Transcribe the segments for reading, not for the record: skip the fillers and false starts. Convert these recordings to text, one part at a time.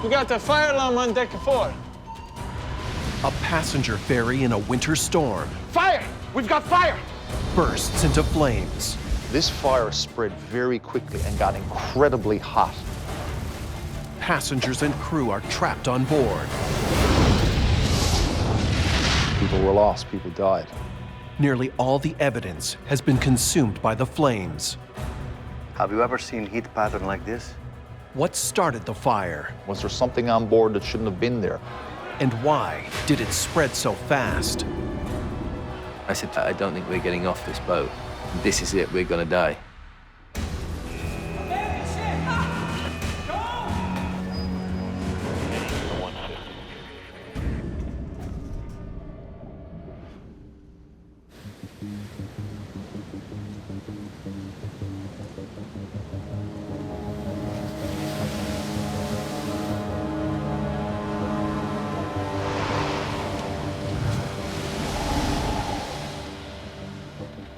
We got the fire alarm on deck 4. A passenger ferry in a winter storm Fire! We've got fire! bursts into flames. This fire spread very quickly and got incredibly hot. Passengers and crew are trapped on board. People were lost, people died. Nearly all the evidence has been consumed by the flames. Have you ever seen heat pattern like this? What started the fire, Was there something on board that shouldn't have been there? and why did it spread so fast? I said, I don't think we're getting off this boat. This is it, we're gonna die.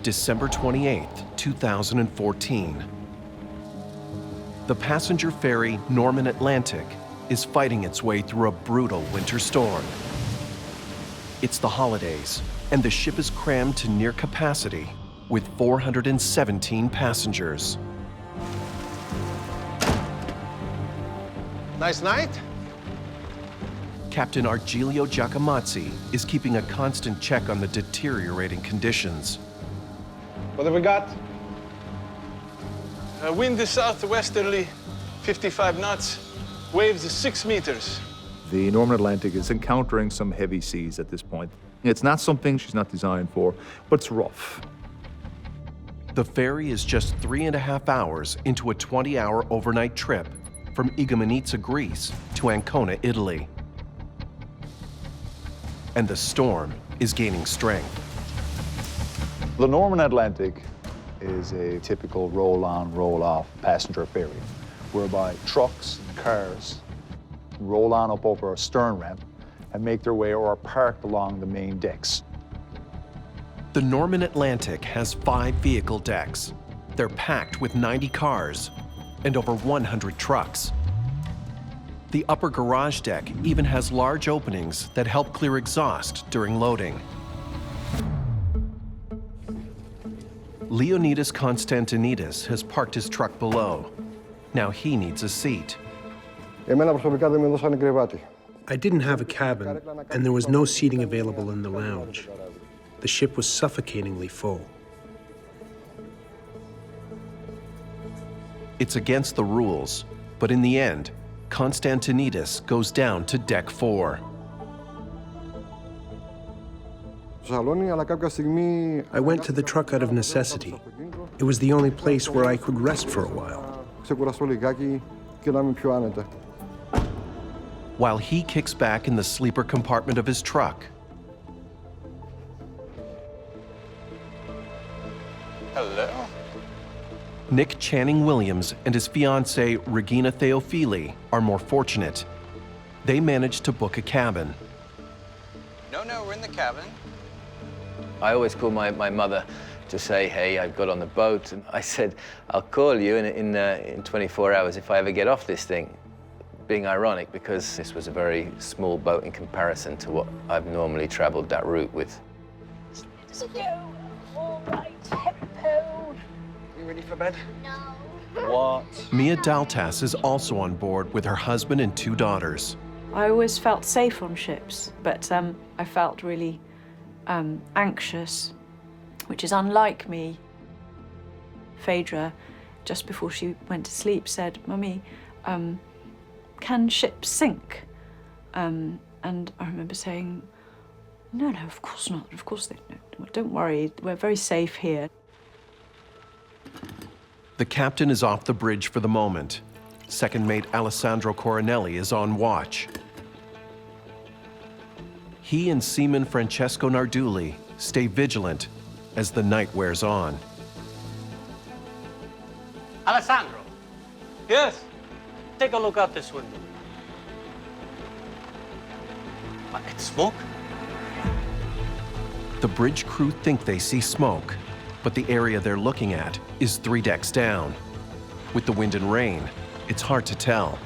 December 28, 2014. The passenger ferry Norman Atlantic is fighting its way through a brutal winter storm. It's the holidays, and the ship is crammed to near capacity with 417 passengers. Nice night. Captain Argilio Giacomazzi is keeping a constant check on the deteriorating conditions. What have we got? Wind is southwesterly, 55 knots. Waves is 6 meters. The Norman Atlantic is encountering some heavy seas at this point. It's not something she's not designed for, but it's rough. The ferry is just 3.5 hours into a 20-hour overnight trip from Igoumenitsa, Greece to Ancona, Italy. And the storm is gaining strength. The Norman Atlantic is a typical roll-on, roll-off passenger ferry, whereby trucks, cars roll on up over a stern ramp and make their way or are parked along the main decks. The Norman Atlantic has 5 vehicle decks. They're packed with 90 cars and over 100 trucks. The upper garage deck even has large openings that help clear exhaust during loading. Leonidas Konstantinidis has parked his truck below. Now he needs a seat. I didn't have a cabin, and there was no seating available in the lounge. The ship was suffocatingly full. It's against the rules, but in the end, Konstantinidis goes down to deck 4. I went to the truck out of necessity. It was the only place where I could rest for a while. While he kicks back in the sleeper compartment of his truck, Hello? Nick Channing Williams and his fiancée, Regina Theophili, are more fortunate. They managed to book a cabin. No, we're in the cabin. I always call my mother to say, hey, I've got on the boat. And I said, I'll call you in 24 hours if I ever get off this thing. Being ironic because this was a very small boat in comparison to what I've normally traveled that route with. All right, Hippo. You ready for bed? No. What? Mia Daltas is also on board with her husband and 2 daughters. I always felt safe on ships, but I felt really anxious, which is unlike me. Phaedra, just before she went to sleep, said, "Mummy, can ships sink?" And I remember saying, no, of course not. Of course they don't. Don't worry, we're very safe here. The captain is off the bridge for the moment. Second mate Alessandro Coronelli is on watch. He and seaman Francesco Nardulli stay vigilant as the night wears on. Alessandro, Yes? take a look out this window. It's smoke. The bridge crew think they see smoke, but the area they're looking at is 3 decks down. With the wind and rain, it's hard to tell.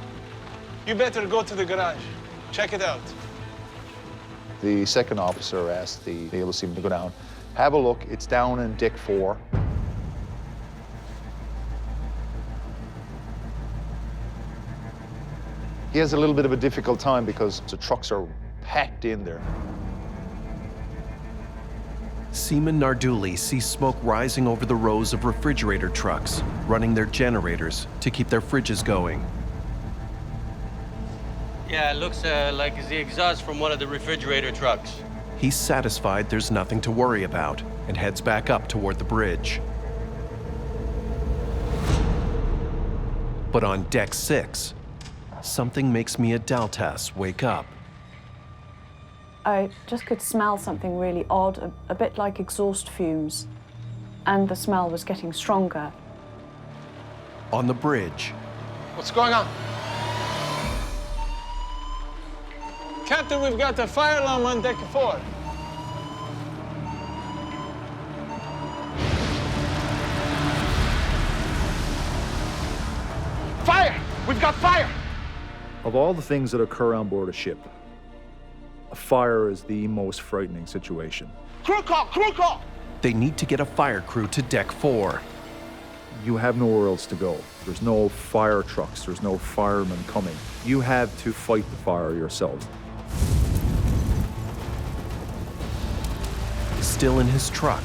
You better go to the garage. Check it out. The second officer asked the naval seaman to go down. Have a look, it's down in deck 4. He has a little bit of a difficult time because the trucks are packed in there. Seaman Narduli sees smoke rising over the rows of refrigerator trucks, running their generators to keep their fridges going. Yeah, it looks like it's the exhaust from one of the refrigerator trucks. He's satisfied there's nothing to worry about and heads back up toward the bridge. But on deck 6, something makes Mia Daltas wake up. I just could smell something really odd, a bit like exhaust fumes, and the smell was getting stronger. On the bridge, What's going on? Captain, we've got a fire alarm on deck 4. Fire! We've got fire! Of all the things that occur on board a ship, a fire is the most frightening situation. Crew call! Crew call! they need to get a fire crew to deck 4. You have nowhere else to go. There's no fire trucks, there's no firemen coming. You have to fight the fire yourself. Still in his truck,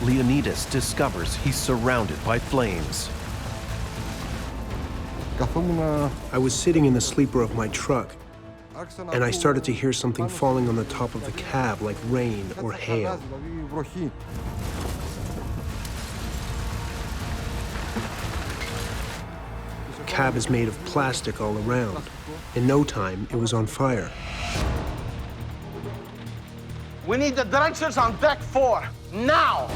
Leonidas discovers he's surrounded by flames. I was sitting in the sleeper of my truck, and I started to hear something falling on the top of the cab like rain or hail. The cab is made of plastic all around. In no time, it was on fire. We need the drenchers on deck 4, now!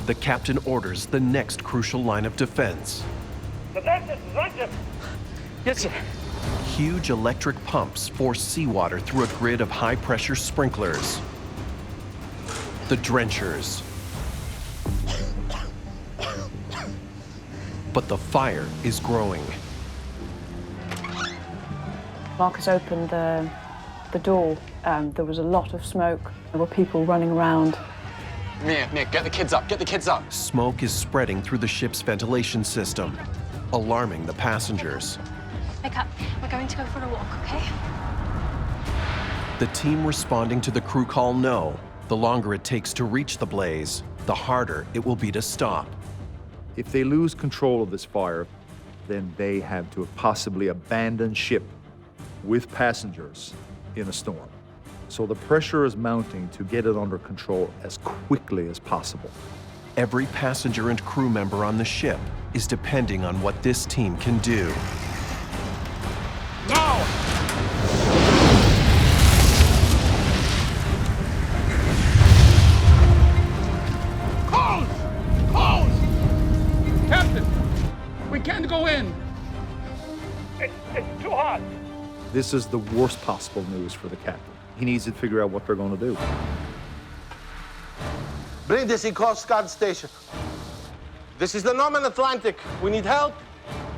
The captain orders the next crucial line of defense. The drenchers! Yes, sir. Huge electric pumps force seawater through a grid of high-pressure sprinklers. The drenchers. But the fire is growing. Marcus opened the door. There was a lot of smoke. There were people running around. Mia, get the kids up, get the kids up. Smoke is spreading through the ship's ventilation system, alarming the passengers. Wake up. We're going to go for a walk, okay? The team responding to the crew call know the longer it takes to reach the blaze, the harder it will be to stop. If they lose control of this fire, then they have to possibly abandon ship with passengers in a storm. So the pressure is mounting to get it under control as quickly as possible. Every passenger and crew member on the ship is depending on what this team can do. Now! Hold! Hold! Captain, we can't go in. It's too hot. This is the worst possible news for the captain. He needs to figure out what they're going to do. Bring this in Coast Guard Station. This is the Norman Atlantic. We need help.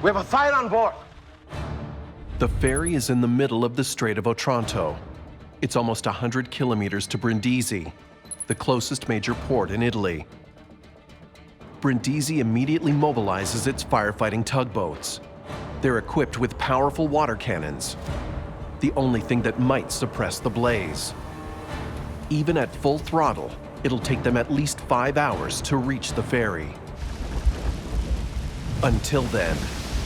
We have a fire on board. The ferry is in the middle of the Strait of Otranto. It's almost 100 kilometers to Brindisi, the closest major port in Italy. Brindisi immediately mobilizes its firefighting tugboats. They're equipped with powerful water cannons, the only thing that might suppress the blaze. Even at full throttle, it'll take them at least 5 hours to reach the ferry. Until then,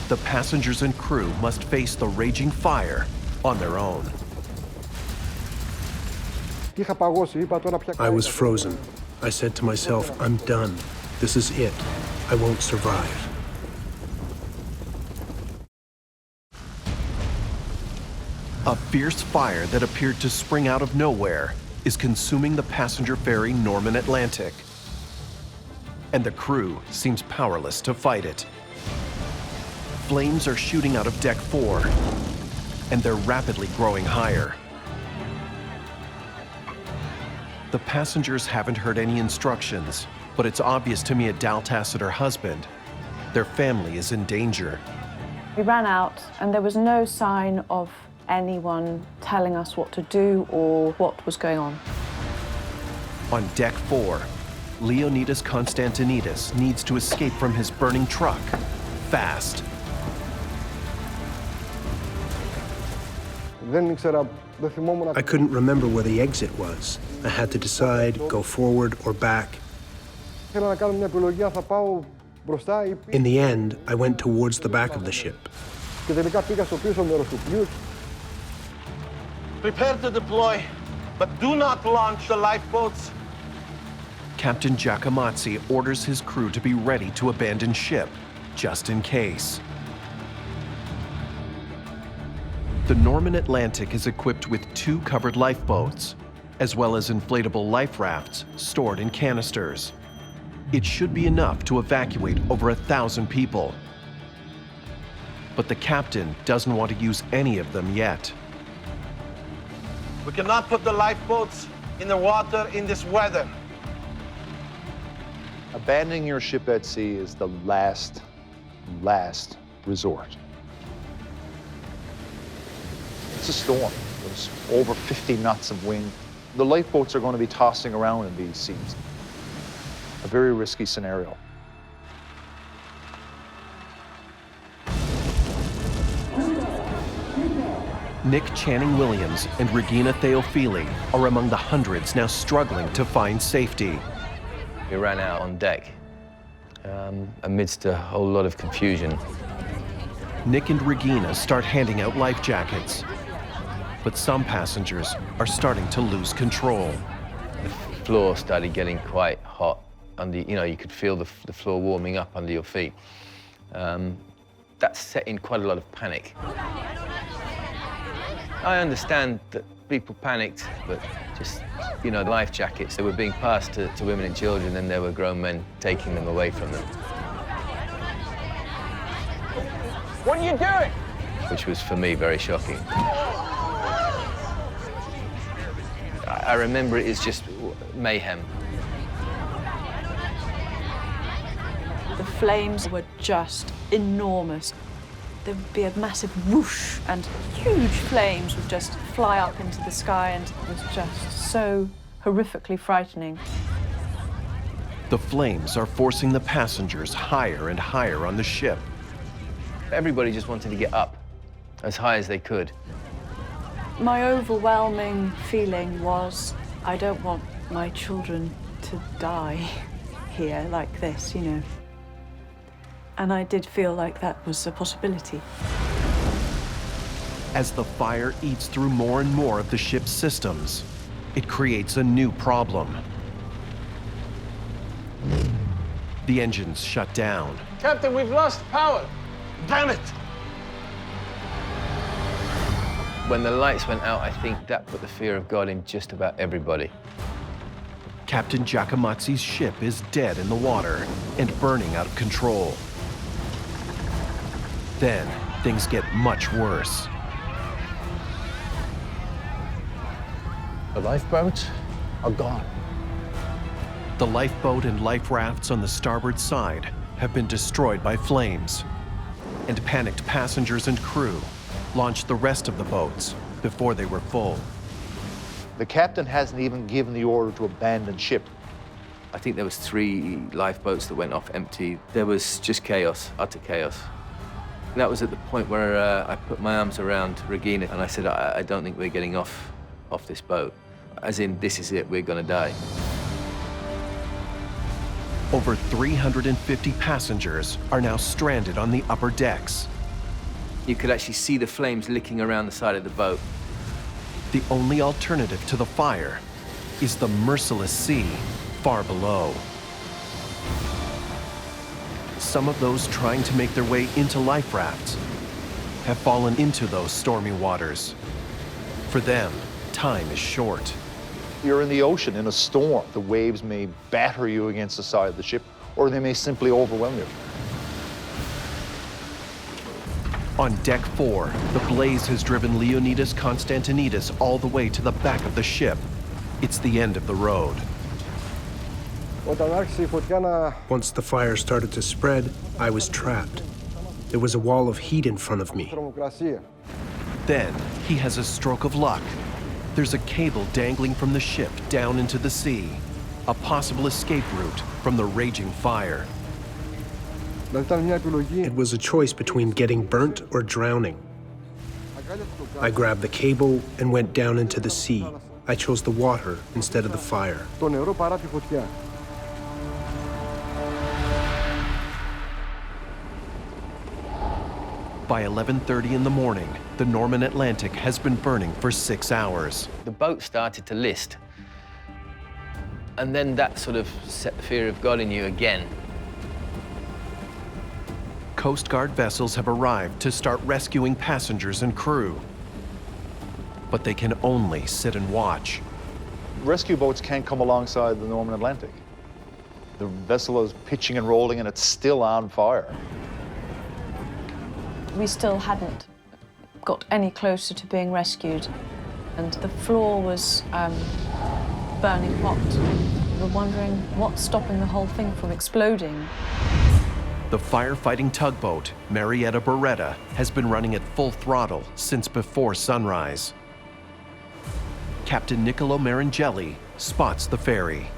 the passengers and crew must face the raging fire on their own. I was frozen. I said to myself, I'm done. This is it. I won't survive. A fierce fire that appeared to spring out of nowhere is consuming the passenger ferry Norman Atlantic. And the crew seems powerless to fight it. Flames are shooting out of deck 4, and they're rapidly growing higher. The passengers haven't heard any instructions, but it's obvious to Mia Daltas and her husband. Their family is in danger. We ran out, and there was no sign of anyone telling us what to do or what was going on. On deck 4, Leonidas Konstantinidis needs to escape from his burning truck fast. I couldn't remember where the exit was. I had to decide, go forward or back. In the end, I went towards the back of the ship. Prepare to deploy, but do not launch the lifeboats. Captain Giacomazzi orders his crew to be ready to abandon ship, just in case. The Norman Atlantic is equipped with 2 covered lifeboats, as well as inflatable life rafts stored in canisters. It should be enough to evacuate over 1,000 people. But the captain doesn't want to use any of them yet. We cannot put the lifeboats in the water in this weather. Abandoning your ship at sea is the last resort. It's a storm. There's over 50 knots of wind. The lifeboats are going to be tossing around in these seas. A very risky scenario. Nick Channing Williams and Regina Theophili are among the hundreds now struggling to find safety. We ran out on deck amidst a whole lot of confusion. Nick and Regina start handing out life jackets, but some passengers are starting to lose control. The floor started getting quite hot. You could feel the floor warming up under your feet. That set in quite a lot of panic. I understand that people panicked, but just, the life jackets, they were being passed to women and children, and there were grown men taking them away from them. What are you doing? Which was, for me, very shocking. I remember it as just mayhem. The flames were just enormous. There would be a massive whoosh, and huge flames would just fly up into the sky, and it was just so horrifically frightening. The flames are forcing the passengers higher and higher on the ship. Everybody just wanted to get up as high as they could. My overwhelming feeling was, I don't want my children to die here like this, And I did feel like that was a possibility. As the fire eats through more and more of the ship's systems, it creates a new problem. The engines shut down. Captain, we've lost power. Damn it! When the lights went out, I think that put the fear of God in just about everybody. Captain Giacomazzi's ship is dead in the water and burning out of control. Then, things get much worse. The lifeboats are gone. The lifeboat and life rafts on the starboard side have been destroyed by flames, and panicked passengers and crew launched the rest of the boats before they were full. The captain hasn't even given the order to abandon ship. I think there was 3 lifeboats that went off empty. There was just chaos, utter chaos. And that was at the point where I put my arms around Regina and I said, I don't think we're getting off this boat. As in, this is it, we're gonna die. Over 350 passengers are now stranded on the upper decks. You could actually see the flames licking around the side of the boat. The only alternative to the fire is the merciless sea far below. Some of those trying to make their way into life rafts have fallen into those stormy waters. For them, time is short. You're in the ocean in a storm. The waves may batter you against the side of the ship, or they may simply overwhelm you. On deck 4, the blaze has driven Leonidas Konstantinidis all the way to the back of the ship. It's the end of the road. Once the fire started to spread, I was trapped. There was a wall of heat in front of me. Then he has a stroke of luck. There's a cable dangling from the ship down into the sea, a possible escape route from the raging fire. It was a choice between getting burnt or drowning. I grabbed the cable and went down into the sea. I chose the water instead of the fire. By 11:30 in the morning, the Norman Atlantic has been burning for 6 hours. The boat started to list. And then that sort of set the fear of God in you again. Coast Guard vessels have arrived to start rescuing passengers and crew. But they can only sit and watch. Rescue boats can't come alongside the Norman Atlantic. The vessel is pitching and rolling and it's still on fire. We still hadn't got any closer to being rescued, and the floor was burning hot. We were wondering what's stopping the whole thing from exploding. The firefighting tugboat, Marietta Beretta, has been running at full throttle since before sunrise. Captain Niccolo Marangelli spots the ferry.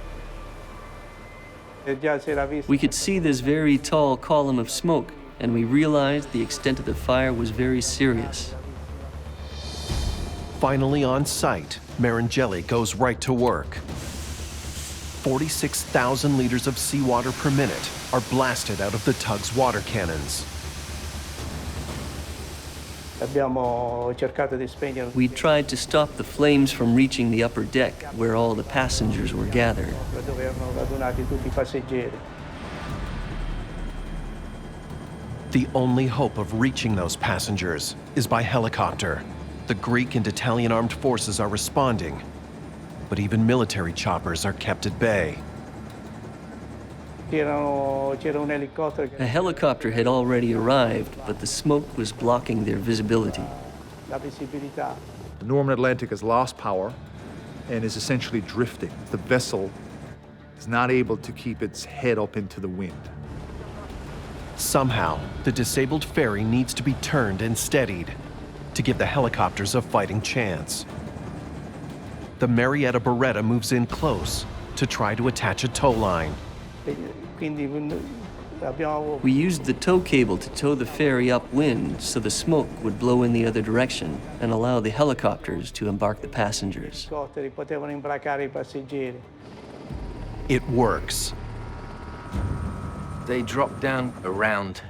We could see this very tall column of smoke, and we realized the extent of the fire was very serious. Finally on site, Marangelli goes right to work. 46,000 liters of seawater per minute are blasted out of the tug's water cannons. We tried to stop the flames from reaching the upper deck, where all the passengers were gathered. The only hope of reaching those passengers is by helicopter. The Greek and Italian armed forces are responding, but even military choppers are kept at bay. A helicopter had already arrived, but the smoke was blocking their visibility. The Norman Atlantic has lost power and is essentially drifting. The vessel is not able to keep its head up into the wind. Somehow, the disabled ferry needs to be turned and steadied to give the helicopters a fighting chance. The Marietta Beretta moves in close to try to attach a tow line. We used the tow cable to tow the ferry upwind so the smoke would blow in the other direction and allow the helicopters to embark the passengers. It works. They drop down a round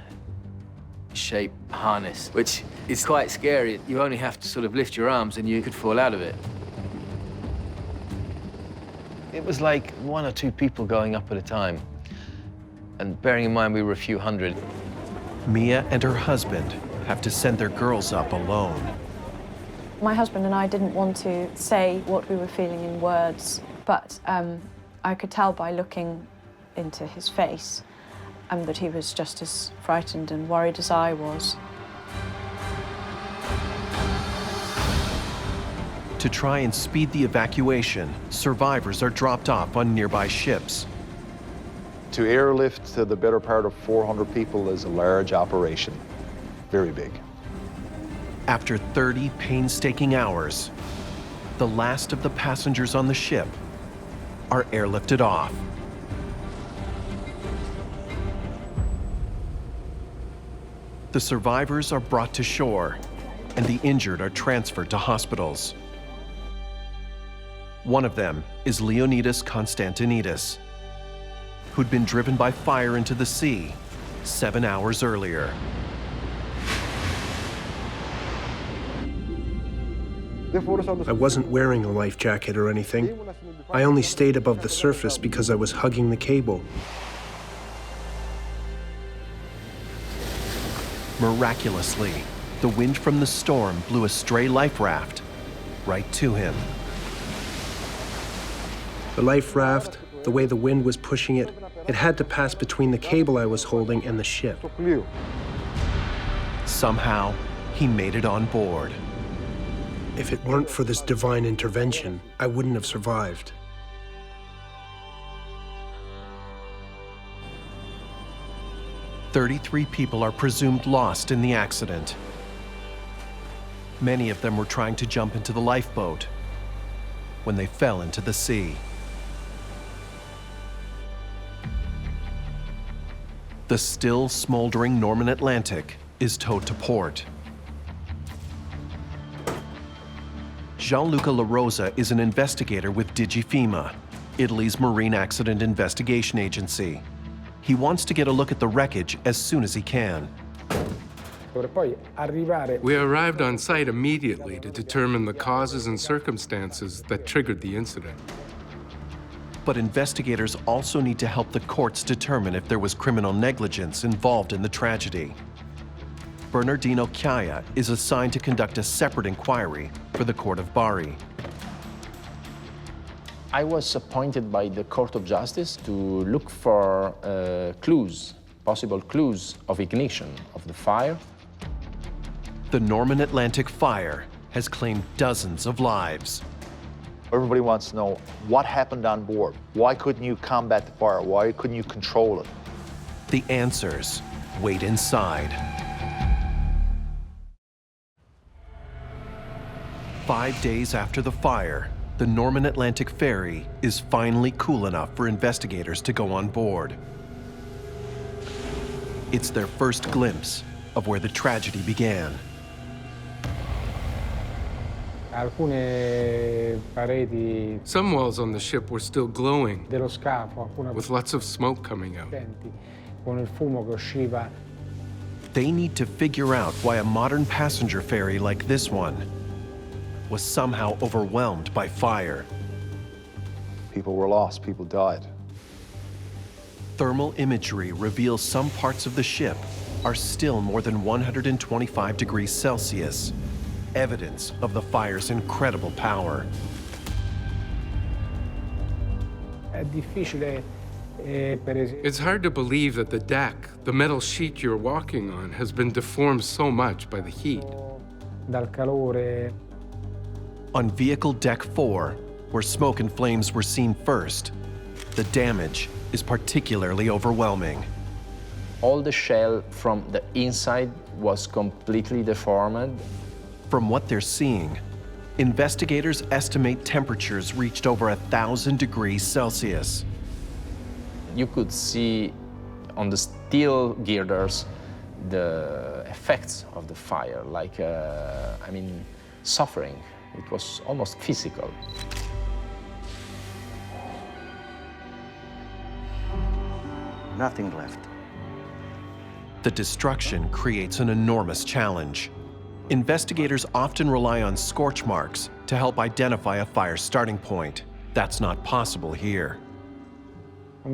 shape harness, which is quite scary. You only have to sort of lift your arms and you could fall out of it. It was like 1 or 2 people going up at a time. And bearing in mind we were a few hundred. Mia and her husband have to send their girls up alone. My husband and I didn't want to say what we were feeling in words, but I could tell by looking into his face that he was just as frightened and worried as I was. To try and speed the evacuation, survivors are dropped off on nearby ships. To airlift to the better part of 400 people is a large operation, very big. After 30 painstaking hours, the last of the passengers on the ship are airlifted off. The survivors are brought to shore, and the injured are transferred to hospitals. One of them is Leonidas Konstantinidis, who'd been driven by fire into the sea 7 hours earlier. I wasn't wearing a life jacket or anything. I only stayed above the surface because I was hugging the cable. Miraculously, the wind from the storm blew a stray life raft right to him. The life raft, the way the wind was pushing it, it had to pass between the cable I was holding and the ship. Somehow, he made it on board. If it weren't for this divine intervention, I wouldn't have survived. "33 people are presumed lost in the accident. Many of them were trying to jump into the lifeboat when they fell into the sea. The still smoldering Norman Atlantic is towed to port. Gianluca La Rosa is an investigator with DigiFEMA, Italy's marine accident investigation agency. He wants to get a look at the wreckage as soon as he can. We arrived on site immediately to determine the causes and circumstances that triggered the incident. But investigators also need to help the courts determine if there was criminal negligence involved in the tragedy. Bernardino Chiaia is assigned to conduct a separate inquiry for the Court of Bari. I was appointed by the Court of Justice to look for clues, possible clues of ignition of the fire. The Norman Atlantic fire has claimed dozens of lives. Everybody wants to know what happened on board. Why couldn't you combat the fire? Why couldn't you control it? The answers wait inside. 5 days after the fire, the Norman Atlantic ferry is finally cool enough for investigators to go on board. It's their first glimpse of where the tragedy began. Some walls on the ship were still glowing, with lots of smoke coming out. They need to figure out why a modern passenger ferry like this one was somehow overwhelmed by fire. People were lost, people died. Thermal imagery reveals some parts of the ship are still more than 125 degrees Celsius, evidence of the fire's incredible power. It's hard to believe that the deck, the metal sheet you're walking on, has been deformed so much by the heat. On Vehicle Deck 4, where smoke and flames were seen first, the damage is particularly overwhelming. All the shell from the inside was completely deformed. From what they're seeing, investigators estimate temperatures reached over 1,000 degrees Celsius. You could see on the steel girders the effects of the fire, like, suffering. It was almost physical. Nothing left. The destruction creates an enormous challenge. Investigators often rely on scorch marks to help identify a fire starting point. That's not possible here. The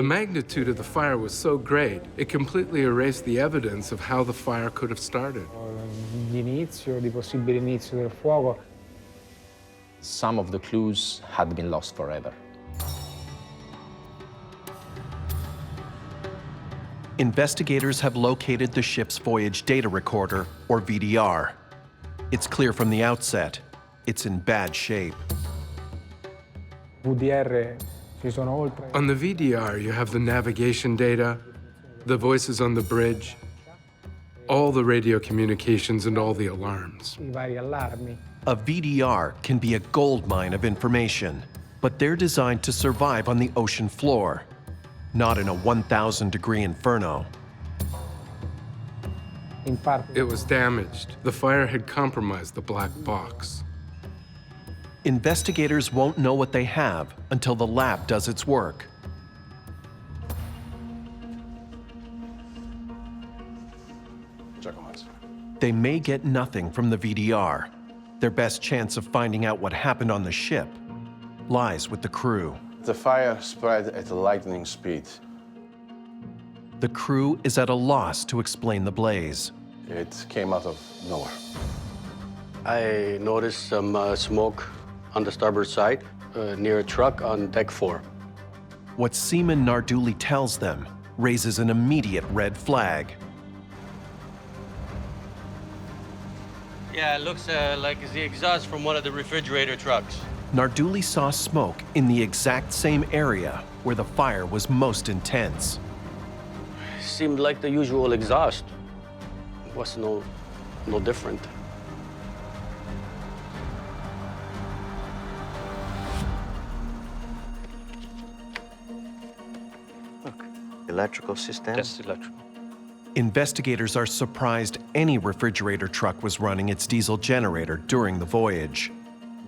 magnitude of the fire was so great, it completely erased the evidence of how the fire could have started. Some of the clues had been lost forever. Investigators have located the ship's voyage data recorder, or VDR. It's clear from the outset, it's in bad shape. On the VDR, you have the navigation data, the voices on the bridge, all the radio communications and all the alarms. A VDR can be a goldmine of information, but they're designed to survive on the ocean floor, not in a 1,000-degree inferno. It was damaged. The fire had compromised the black box. Investigators won't know what they have until the lab does its work. They may get nothing from the VDR. Their best chance of finding out what happened on the ship lies with the crew. The fire spread at a lightning speed. The crew is at a loss to explain the blaze. It came out of nowhere. I noticed some smoke on the starboard side, near a truck on deck 4. What Seaman Narduli tells them raises an immediate red flag. Yeah, it looks like it's the exhaust from one of the refrigerator trucks. Narduli saw smoke in the exact same area where the fire was most intense. Seemed like the usual exhaust. There was no no different. Electrical system? Just electrical. Investigators are surprised any refrigerator truck was running its diesel generator during the voyage.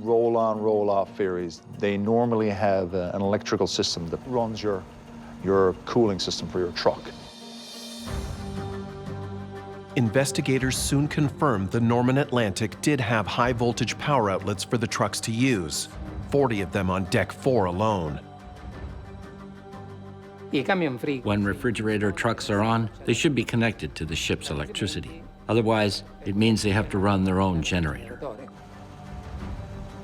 Roll-on, roll-off ferries, they normally have an electrical system that runs your cooling system for your truck. Investigators soon confirmed the Norman Atlantic did have high-voltage power outlets for the trucks to use, 40 of them on Deck 4 alone. When refrigerator trucks are on, they should be connected to the ship's electricity. Otherwise, it means they have to run their own generator.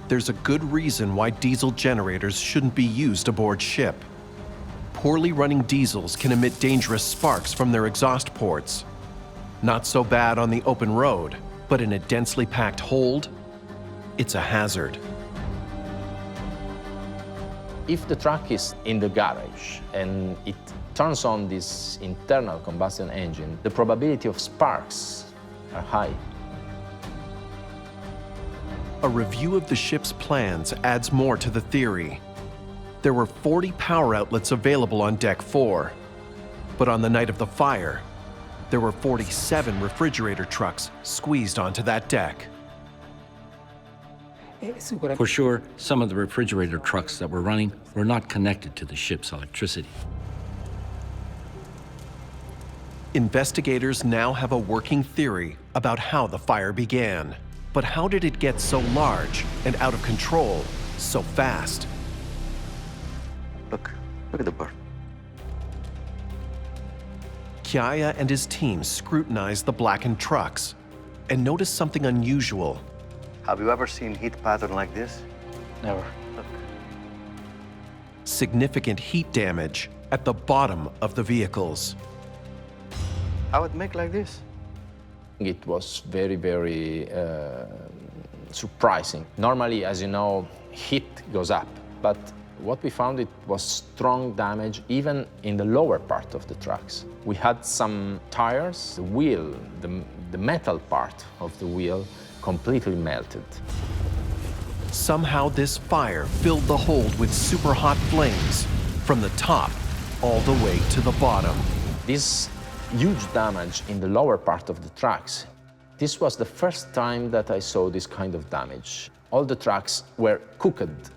There's a good reason why diesel generators shouldn't be used aboard ship. Poorly running diesels can emit dangerous sparks from their exhaust ports. Not so bad on the open road, but in a densely packed hold, it's a hazard. If the truck is in the garage and it turns on this internal combustion engine, the probability of sparks are high. A review of the ship's plans adds more to the theory. There were 40 power outlets available on Deck 4, but on the night of the fire, there were 47 refrigerator trucks squeezed onto that deck. For sure, some of the refrigerator trucks that were running were not connected to the ship's electricity. Investigators now have a working theory about how the fire began. But how did it get so large and out of control so fast? Look at the bird. Kiaya and his team scrutinized the blackened trucks and noticed something unusual. Have you ever seen heat pattern like this? Never. Look. Significant heat damage at the bottom of the vehicles. How it make like this? It was very, very surprising. Normally, as you know, heat goes up, but what we found, it was strong damage even in the lower part of the trucks. We had some tires, the wheel, the metal part of the wheel completely melted. Somehow this fire filled the hold with super hot flames from the top all the way to the bottom. This huge damage in the lower part of the trucks. This was the first time that I saw this kind of damage. All the trucks were cooked.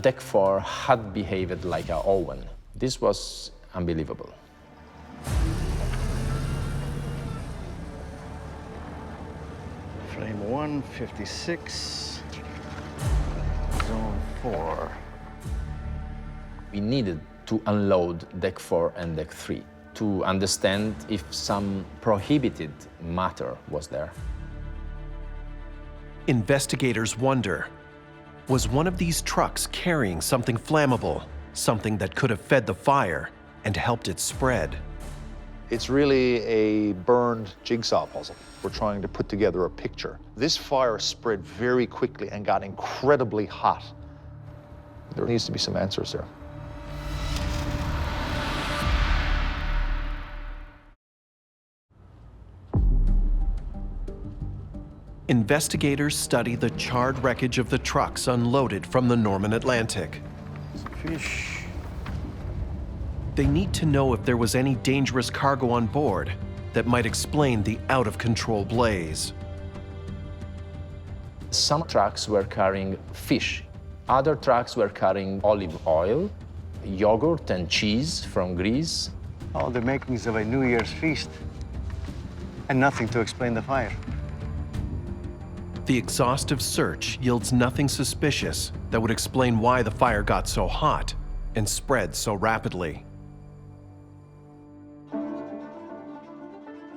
Deck 4 had behaved like an oven. This was unbelievable. Frame 1, 56, zone 4. We needed to unload Deck 4 and Deck 3 to understand if some prohibited matter was there. Investigators wonder, was one of these trucks carrying something flammable, something that could have fed the fire and helped it spread? It's really a burned jigsaw puzzle. We're trying to put together a picture. This fire spread very quickly and got incredibly hot. There needs to be some answers there. Investigators study the charred wreckage of the trucks unloaded from the Norman Atlantic. Fish. They need to know if there was any dangerous cargo on board that might explain the out-of-control blaze. Some trucks were carrying fish. Other trucks were carrying olive oil, yogurt and cheese from Greece. All the makings of a New Year's feast. And nothing to explain the fire. The exhaustive search yields nothing suspicious that would explain why the fire got so hot and spread so rapidly.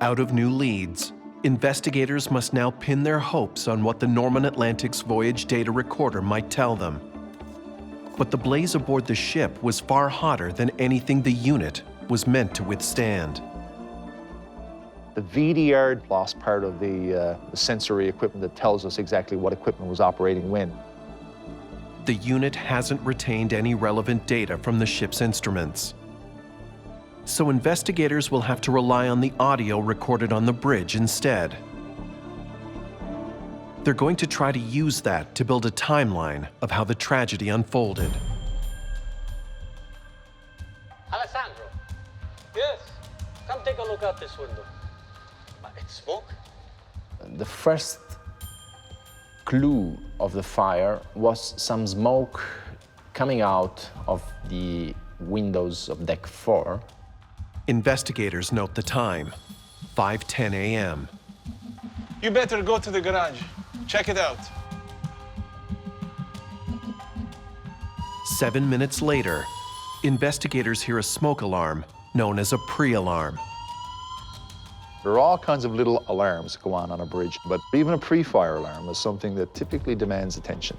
Out of new leads, investigators must now pin their hopes on what the Norman Atlantic's voyage data recorder might tell them. But the blaze aboard the ship was far hotter than anything the unit was meant to withstand. The VDR lost part of the sensory equipment that tells us exactly what equipment was operating when. The unit hasn't retained any relevant data from the ship's instruments. So investigators will have to rely on the audio recorded on the bridge instead. They're going to try to use that to build a timeline of how the tragedy unfolded. Alessandro. Yes. Come take a look out this window. It's smoke. The first clue of the fire was some smoke coming out of the windows of deck 4. Investigators note the time, 5:10 a.m. You better go to the garage. Check it out. 7 minutes later, investigators hear a smoke alarm known as a pre-alarm. There are all kinds of little alarms that go on a bridge, but even a pre-fire alarm is something that typically demands attention.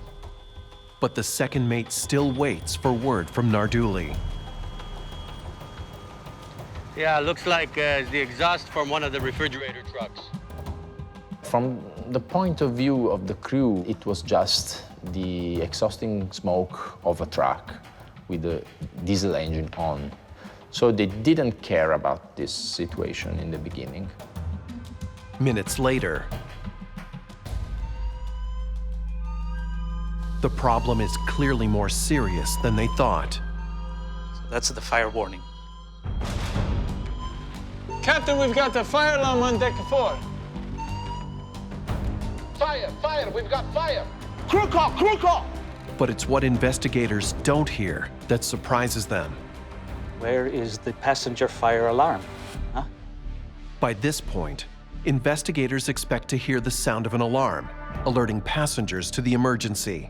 But the second mate still waits for word from Narduli. Yeah, looks like it's the exhaust from one of the refrigerator trucks. From the point of view of the crew, it was just the exhausting smoke of a truck with the diesel engine on. So they didn't care about this situation in the beginning. Minutes later, the problem is clearly more serious than they thought. That's the fire warning. Captain, we've got a fire alarm on deck 4. Fire, fire, we've got fire. Crew call, crew call. But it's what investigators don't hear that surprises them. Where is the passenger fire alarm? Huh? By this point, investigators expect to hear the sound of an alarm, alerting passengers to the emergency.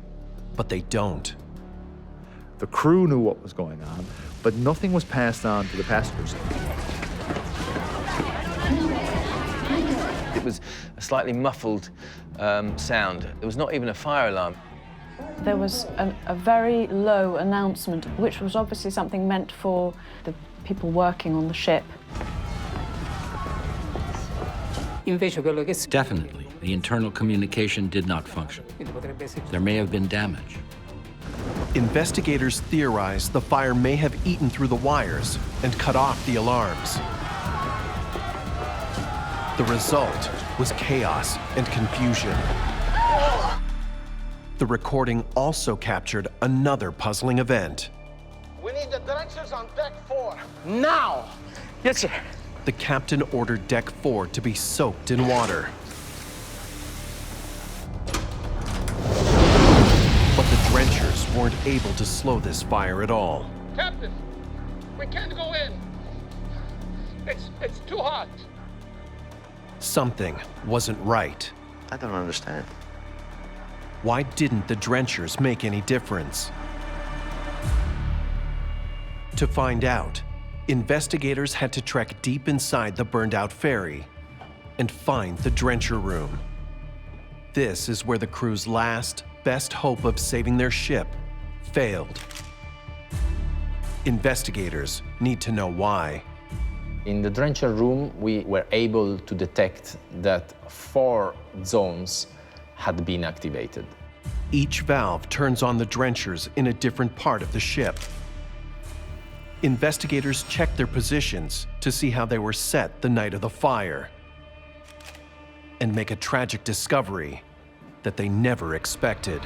But they don't. The crew knew what was going on, but nothing was passed on to the passengers. It was a slightly muffled sound. There was not even a fire alarm. There was a very low announcement, which was obviously something meant for the people working on the ship. Definitely, the internal communication did not function. There may have been damage. Investigators theorize the fire may have eaten through the wires and cut off the alarms. The result was chaos and confusion. The recording also captured another puzzling event. We need the drenchers on deck 4. Now! Yes, sir. The captain ordered deck 4 to be soaked in water. But the drenchers weren't able to slow this fire at all. Captain, we can't go in. It's too hot. Something wasn't right. I don't understand. Why didn't the drenchers make any difference? To find out, investigators had to trek deep inside the burned-out ferry and find the drencher room. This is where the crew's last, best hope of saving their ship failed. Investigators need to know why. In the drencher room, we were able to detect that 4 zones had been activated. Each valve turns on the drenchers in a different part of the ship. Investigators check their positions to see how they were set the night of the fire and make a tragic discovery that they never expected.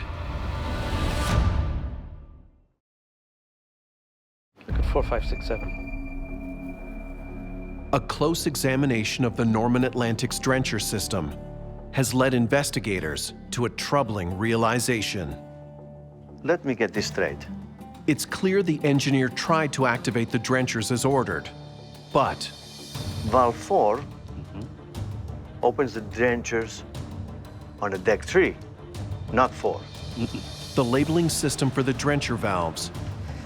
Look at 4, 5, 6, 7. A close examination of the Norman Atlantic's drencher system has led investigators to a troubling realization. Let me get this straight. It's clear the engineer tried to activate the drenchers as ordered, but Valve 4 opens the drenchers on the deck 3, not 4. the labeling system for the drencher valves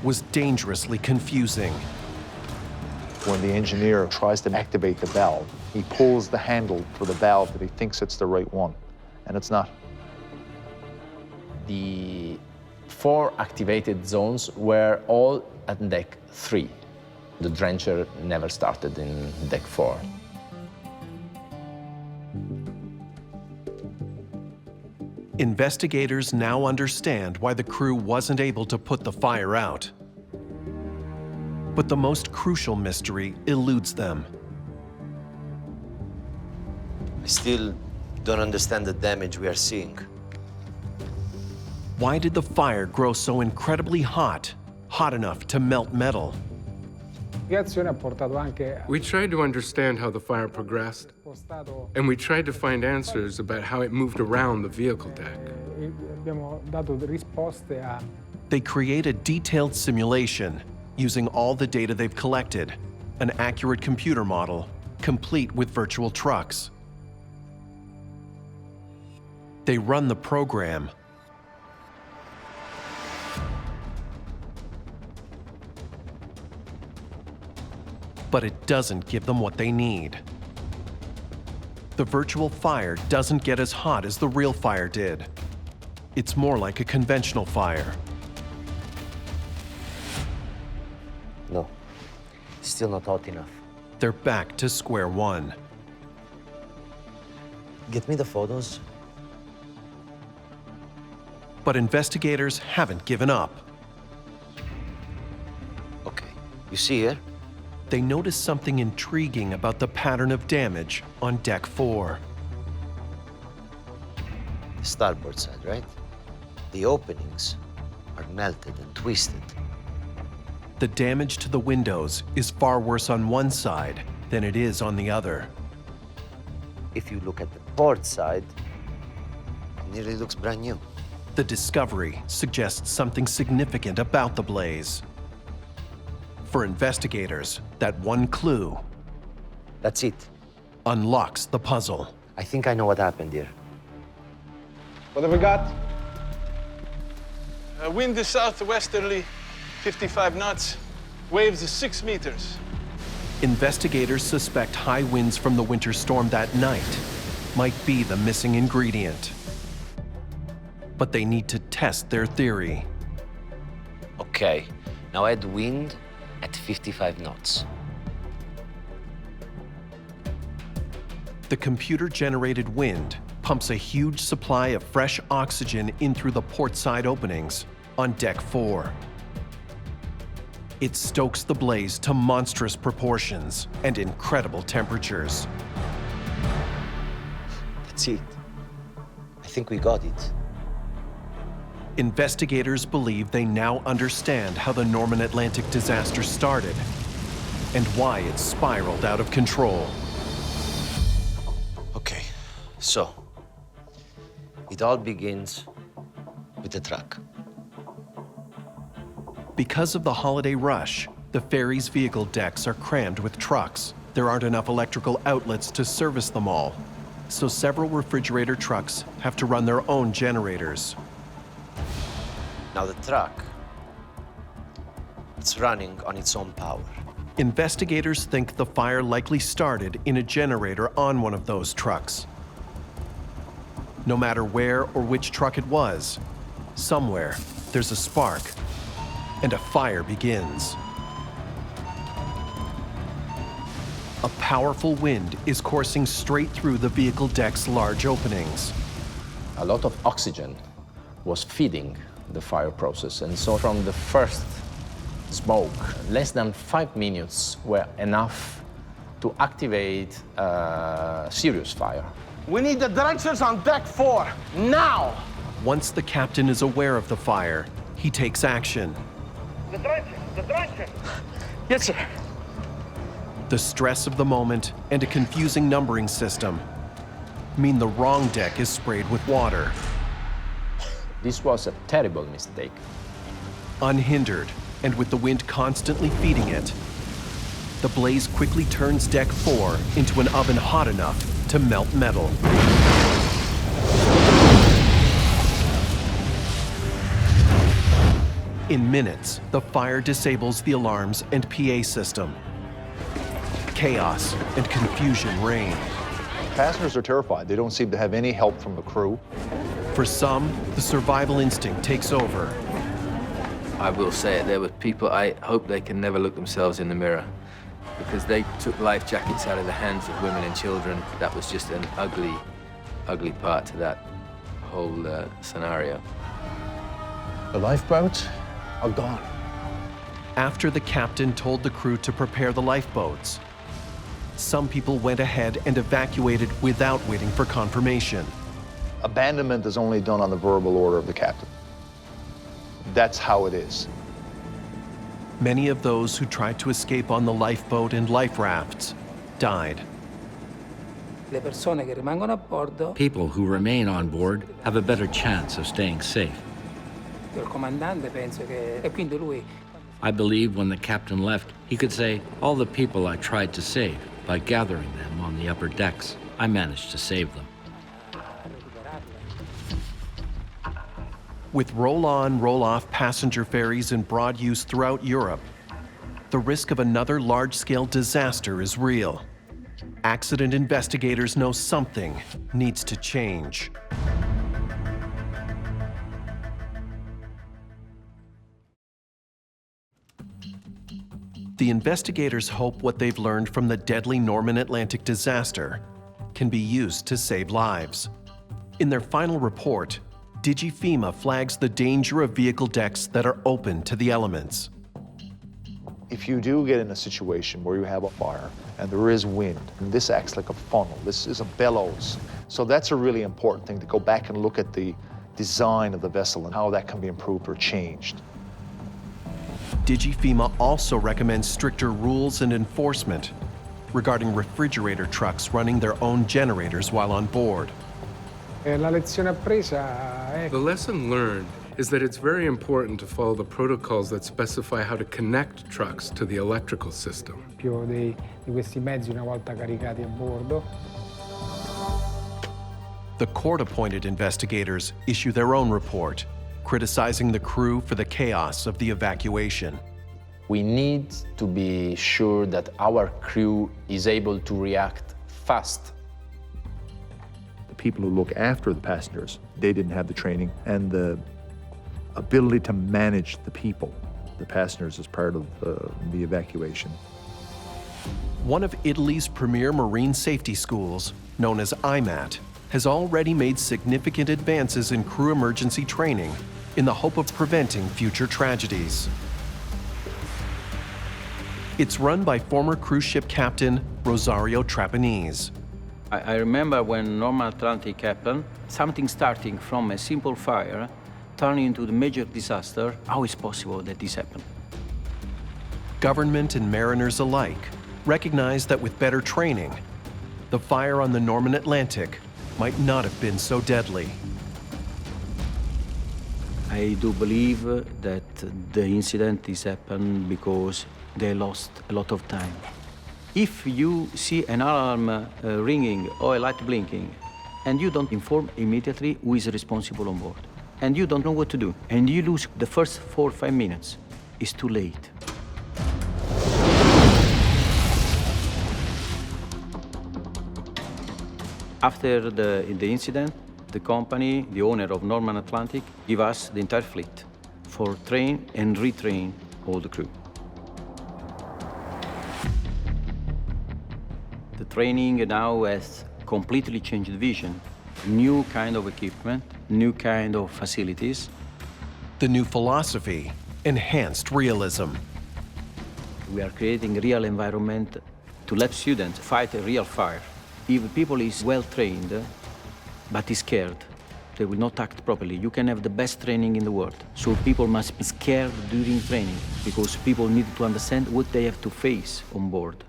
was dangerously confusing. When the engineer tries to activate the valve, he pulls the handle for the valve that he thinks it's the right one, and it's not. The 4 activated zones were all at deck 3. The drencher never started in deck 4. Investigators now understand why the crew wasn't able to put the fire out. But the most crucial mystery eludes them. I still Don't understand the damage we are seeing. Why did the fire grow so incredibly hot, hot enough to melt metal? We tried to understand how the fire progressed, and we tried to find answers about how it moved around the vehicle deck. They create a detailed simulation using all the data they've collected, an accurate computer model, complete with virtual trucks. They run the program. But it doesn't give them what they need. The virtual fire doesn't get as hot as the real fire did. It's more like a conventional fire. No, still not hot enough. They're back to square one. Get me the photos. But investigators haven't given up. Okay, you see here? They notice something intriguing about the pattern of damage on deck 4. The starboard side, right? The openings are melted and twisted. The damage to the windows is far worse on one side than it is on the other. If you look at the port side, it nearly looks brand new. The discovery suggests something significant about the blaze. For investigators, that one clue, that's it, unlocks the puzzle. I think I know what happened here. What have we got? Wind is southwesterly, 55 knots. Waves is 6 meters. Investigators suspect high winds from the winter storm that night might be the missing ingredient. But they need to test their theory. Okay, now add wind at 55 knots. The computer-generated wind pumps a huge supply of fresh oxygen in through the port side openings on deck 4. It stokes the blaze to monstrous proportions and incredible temperatures. That's it. I think we got it. Investigators believe they now understand how the Norman Atlantic disaster started and why it spiraled out of control. Okay, so it all begins with the truck. Because of the holiday rush, the ferry's vehicle decks are crammed with trucks. There aren't enough electrical outlets to service them all, so several refrigerator trucks have to run their own generators. Now the truck, it's running on its own power. Investigators think the fire likely started in a generator on one of those trucks. No matter where or which truck it was, somewhere there's a spark, and a fire begins. A powerful wind is coursing straight through the vehicle deck's large openings. A lot of oxygen was feeding the fire process, and so from the first smoke, less than 5 minutes were enough to activate a serious fire. We need the drenchers on deck 4, now! Once the captain is aware of the fire, he takes action. The drencher! Yes, sir. The stress of the moment and a confusing numbering system mean the wrong deck is sprayed with water. This was a terrible mistake. Unhindered, and with the wind constantly feeding it, the blaze quickly turns deck 4 into an oven hot enough to melt metal. In minutes, the fire disables the alarms and PA system. Chaos and confusion reign. Passengers are terrified. They don't seem to have any help from the crew. For some, the survival instinct takes over. I will say it, there were people, I hope they can never look themselves in the mirror, because they took life jackets out of the hands of women and children. That was just an ugly, ugly part to that whole scenario. The lifeboats are gone. After the captain told the crew to prepare the lifeboats, some people went ahead and evacuated without waiting for confirmation. Abandonment is only done on the verbal order of the captain. That's how it is. Many of those who tried to escape on the lifeboat and life rafts died. People who remain on board have a better chance of staying safe. I believe when the captain left, he could say, all the people I tried to save, by gathering them on the upper decks, I managed to save them. With roll-on, roll-off passenger ferries in broad use throughout Europe, the risk of another large-scale disaster is real. Accident investigators know something needs to change. The investigators hope what they've learned from the deadly Norman Atlantic disaster can be used to save lives. In their final report, DigiFEMA flags the danger of vehicle decks that are open to the elements. If you do get in a situation where you have a fire and there is wind, and this acts like a funnel, this is a bellows. So that's a really important thing, to go back and look at the design of the vessel and how that can be improved or changed. DigiFEMA also recommends stricter rules and enforcement regarding refrigerator trucks running their own generators while on board. The lesson learned is that it's very important to follow the protocols that specify how to connect trucks to the electrical system. The court-appointed investigators issue their own report, criticizing the crew for the chaos of the evacuation. We need to be sure that our crew is able to react fast. The people who look after the passengers, they didn't have the training and the ability to manage the people, the passengers, as part of the evacuation. One of Italy's premier marine safety schools, known as IMAT, has already made significant advances in crew emergency training in the hope of preventing future tragedies. It's run by former cruise ship captain Rosario Trapanese. I remember when Norman Atlantic happened, something starting from a simple fire, turning into the major disaster. How is possible that this happened? Government and mariners alike recognize that with better training, the fire on the Norman Atlantic might not have been so deadly. I do believe that the incident is happened because they lost a lot of time. If you see an alarm ringing or a light blinking, and you don't inform immediately who is responsible on board, and you don't know what to do, and you lose the first 4 or 5 minutes, it's too late. After the incident, the company, the owner of Norman Atlantic, give us the entire fleet for train and retrain all the crew. The training now has completely changed the vision. New kind of equipment, new kind of facilities. The new philosophy, enhanced realism. We are creating a real environment to let students fight a real fire. If people is well trained, but is scared, they will not act properly. You can have the best training in the world. So people must be scared during training, because people need to understand what they have to face on board.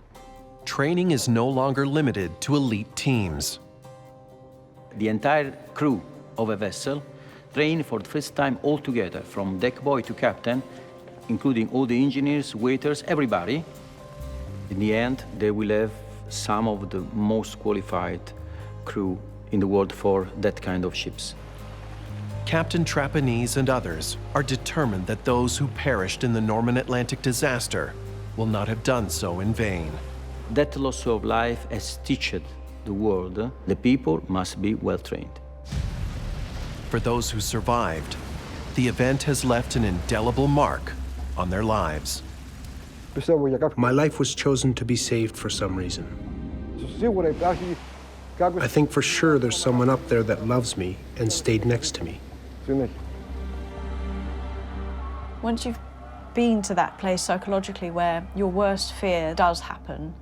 Training is no longer limited to elite teams. The entire crew of a vessel train for the first time all together, from deck boy to captain, including all the engineers, waiters, everybody. In the end, they will have some of the most qualified crew in the world for that kind of ships. Captain Trapanese and others are determined that those who perished in the Norman Atlantic disaster will not have done so in vain. That loss of life has taught the world the people must be well trained. For those who survived, the event has left an indelible mark on their lives. My life was chosen to be saved for some reason. I think for sure there's someone up there that loves me and stayed next to me. Once you've been to that place psychologically where your worst fear does happen,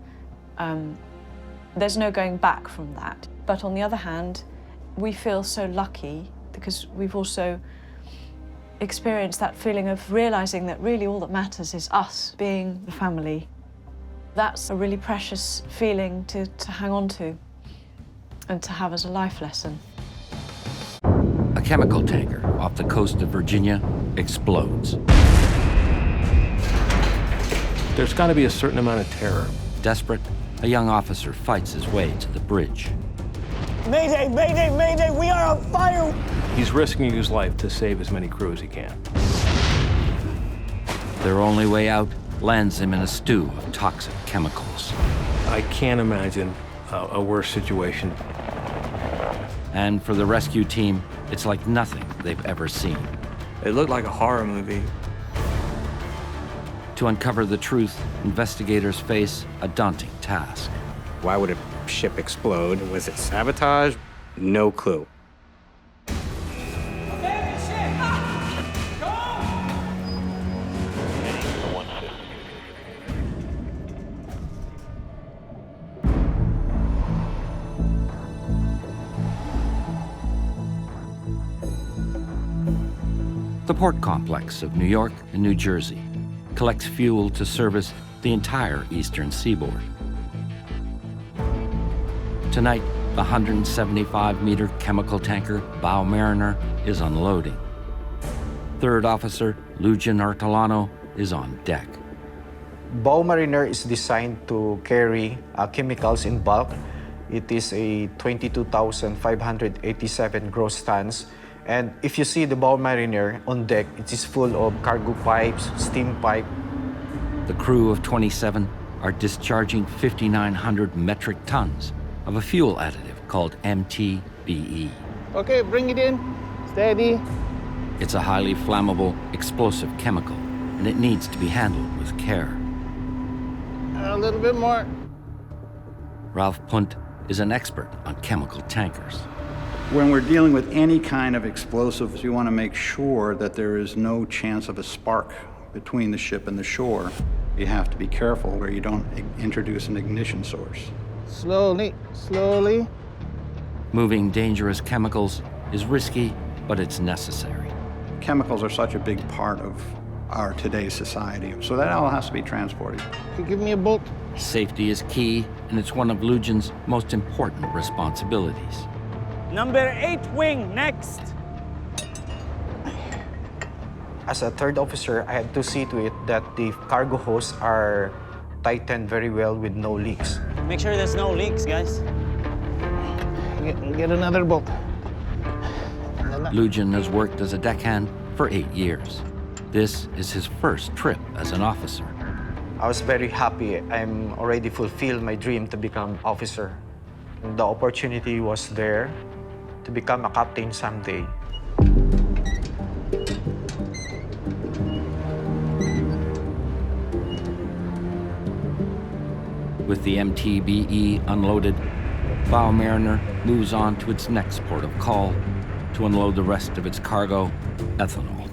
There's no going back from that. But on the other hand, we feel so lucky because we've also experienced that feeling of realizing that really all that matters is us being the family. That's a really precious feeling to hang on to and to have as a life lesson. A chemical tanker off the coast of Virginia explodes. There's got to be a certain amount of terror. Desperate, a young officer fights his way to the bridge. Mayday, mayday, mayday, we are on fire! He's risking his life to save as many crew as he can. Their only way out lands him in a stew of toxic chemicals. I can't imagine a worse situation. And for the rescue team, it's like nothing they've ever seen. It looked like a horror movie. To uncover the truth, investigators face a daunting task. Why would a ship explode? Was it sabotage? No clue. The port complex of New York and New Jersey collects fuel to service the entire eastern seaboard. Tonight, the 175-meter chemical tanker Bow Mariner is unloading. Third Officer Lujan Artolano is on deck. Bow Mariner is designed to carry chemicals in bulk. It is a 22,587 gross tons. And if you see the Bow Mariner on deck, it is full of cargo pipes, steam pipe. The crew of 27 are discharging 5,900 metric tons of a fuel additive called MTBE. Okay, bring it in. Steady. It's a highly flammable, explosive chemical, and it needs to be handled with care. A little bit more. Ralph Punt is an expert on chemical tankers. When we're dealing with any kind of explosives, you want to make sure that there is no chance of a spark between the ship and the shore. You have to be careful where you don't introduce an ignition source. Slowly, slowly. Moving dangerous chemicals is risky, but it's necessary. Chemicals are such a big part of our today's society, so that all has to be transported. Can you give me a boat? Safety is key, and it's one of Lujan's most important responsibilities. Number 8 wing, next. As a third officer, I had to see to it that the cargo hoses are tightened very well with no leaks. Make sure there's no leaks, guys. Get another boat. Lujan has worked as a deckhand for 8 years. This is his first trip as an officer. I was very happy. I'm already fulfilled my dream to become officer. The opportunity was there to become a captain someday. With the MTBE unloaded, Bow Mariner moves on to its next port of call to unload the rest of its cargo, ethanol.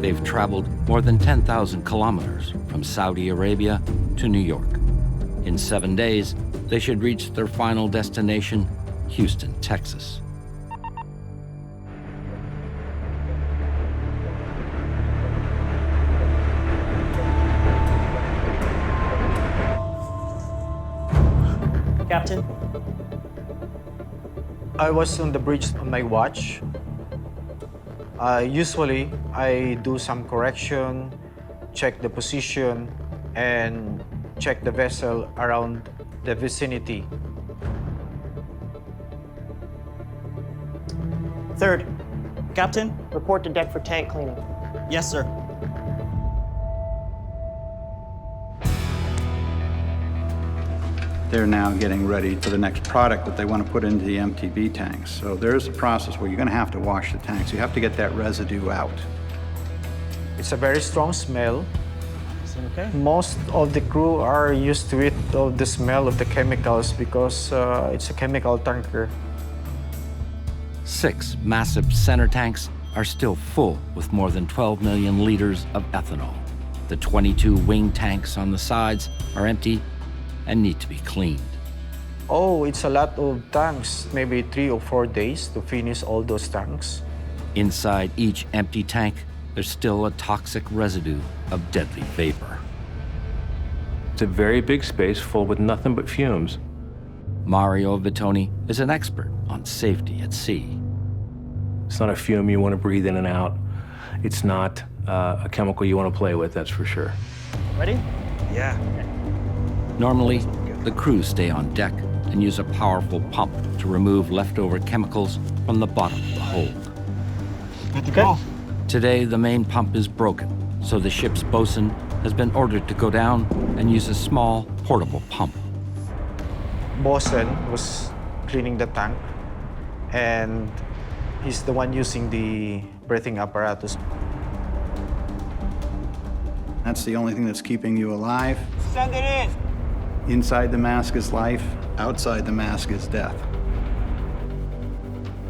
They've traveled more than 10,000 kilometers from Saudi Arabia to New York. In 7 days, they should reach their final destination, Houston, Texas. Captain? I was on the bridge on my watch. Usually, I do some correction, check the position, and check the vessel around the vicinity. Third, Captain, report to deck for tank cleaning. Yes, sir. They're now getting ready for the next product that they want to put into the MTB tanks. So there's a process where you're going to have to wash the tanks. You have to get that residue out. It's a very strong smell. Okay. Most of the crew are used to it, of the smell of the chemicals, because it's a chemical tanker. 6 massive center tanks are still full with more than 12 million liters of ethanol. The 22 wing tanks on the sides are empty and need to be cleaned. Oh, it's a lot of tanks, maybe 3 or 4 days to finish all those tanks. Inside each empty tank, there's still a toxic residue of deadly vapor. It's a very big space full with nothing but fumes. Mario Vittoni is an expert on safety at sea. It's not a fume you want to breathe in and out. It's not a chemical you want to play with, that's for sure. Ready? Yeah. Normally, the crews stay on deck and use a powerful pump to remove leftover chemicals from the bottom of the hold. Good to go. Today, the main pump is broken, so the ship's bosun has been ordered to go down and use a small, portable pump. Bosun was cleaning the tank, and he's the one using the breathing apparatus. That's the only thing that's keeping you alive. Send it in. Inside the mask is life, outside the mask is death.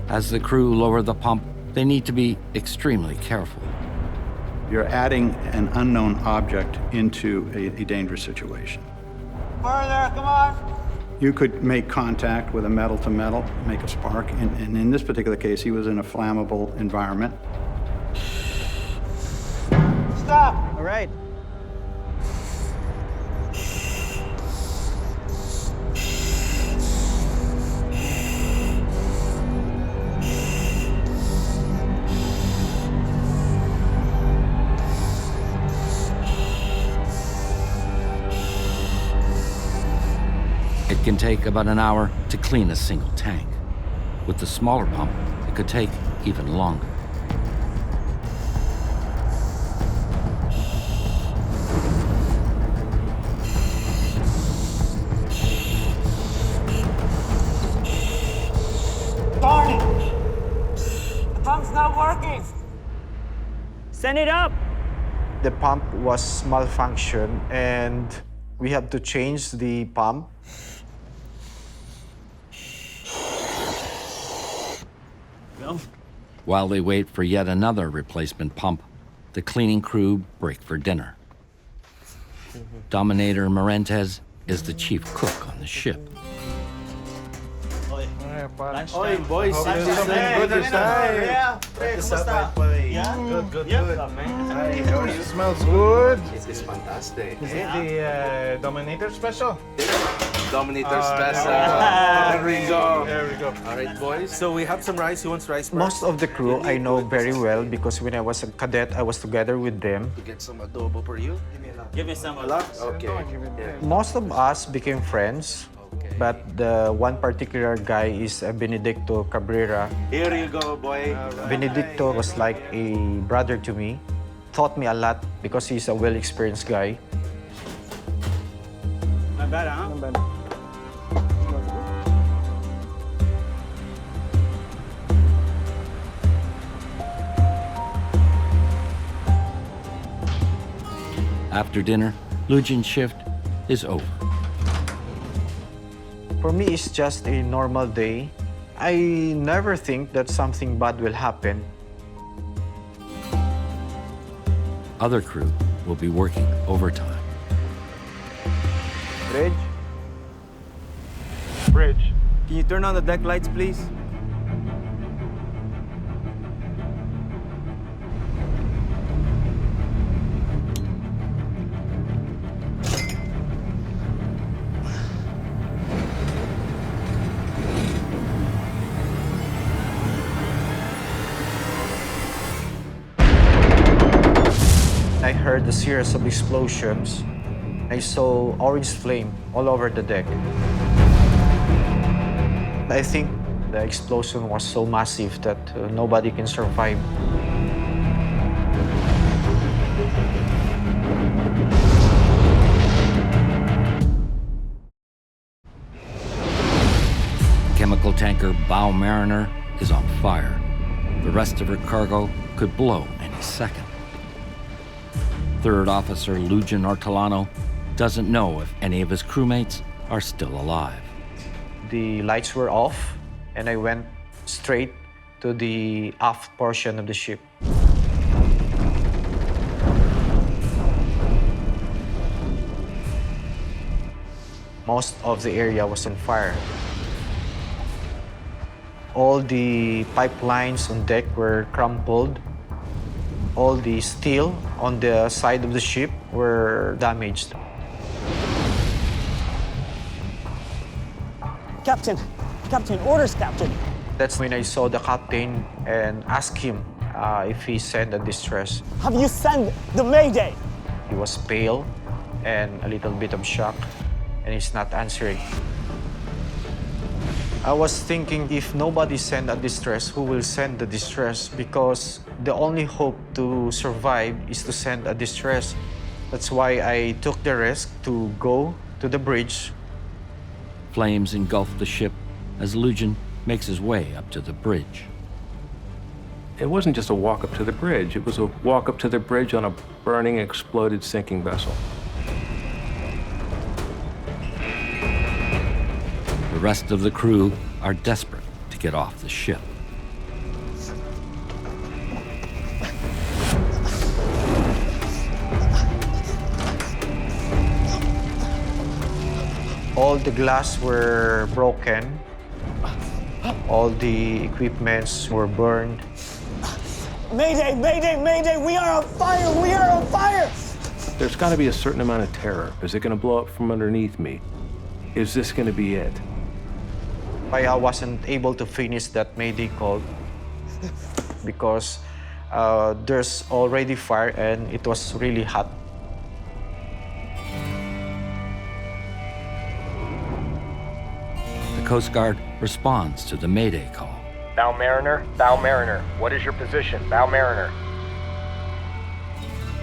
As the crew lower the pump, they need to be extremely careful. You're adding an unknown object into a dangerous situation. Further, come on. You could make contact with a metal to metal, make a spark, and in this particular case, he was in a flammable environment. Stop. All right. It can take about an hour to clean a single tank. With the smaller pump, it could take even longer. Darn it! The pump's not working. Send it up. The pump was malfunctioned, and we have to change the pump. While they wait for yet another replacement pump, the cleaning crew break for dinner. Dominator Marentes is the chief cook on the ship. Oi, boys, good time. Yeah, good. It smells good. It's fantastic. Is it the Dominator special? Dominator special. There we go. There we go. All right, boys. So we have some rice. Who wants rice first? Most of the crew I know very well because when I was a cadet, I was together with them. To get some adobo for you. Give me some. A lot? Okay. Most of us became friends, but the one particular guy is Benedicto Cabrera. Here you go, boy. Benedicto was like a brother to me, taught me a lot because he's a well-experienced guy. Not bad, huh? Not bad. After dinner, Lujin's shift is over. For me, it's just a normal day. I never think that something bad will happen. Other crew will be working overtime. Bridge. Bridge. Can you turn on the deck lights, please? I heard a series of explosions. I saw orange flame all over the deck. I think the explosion was so massive that nobody can survive. Chemical tanker Bow Mariner is on fire. The rest of her cargo could blow any second. Third Officer Lujin Ortolano doesn't know if any of his crewmates are still alive. The lights were off, and I went straight to the aft portion of the ship. Most of the area was on fire. All the pipelines on deck were crumpled. All the steel on the side of the ship were damaged. Captain, orders, Captain. That's when I saw the captain and asked him if he sent a distress. Have you sent the Mayday? He was pale and a little bit of shock, and he's not answering. I was thinking, if nobody sent a distress, who will send the distress? Because the only hope to survive is to send a distress. That's why I took the risk to go to the bridge. Flames engulf the ship as Lujan makes his way up to the bridge. It wasn't just a walk up to the bridge, it was a walk up to the bridge on a burning, exploded, sinking vessel. The rest of the crew are desperate to get off the ship. All the glass were broken. All the equipments were burned. Mayday, Mayday, Mayday! We are on fire! We are on fire! There's got to be a certain amount of terror. Is it going to blow up from underneath me? Is this going to be it? I wasn't able to finish that Mayday call because there's already fire and it was really hot. The Coast Guard responds to the Mayday call. Bow Mariner, what is your position? Bow Mariner.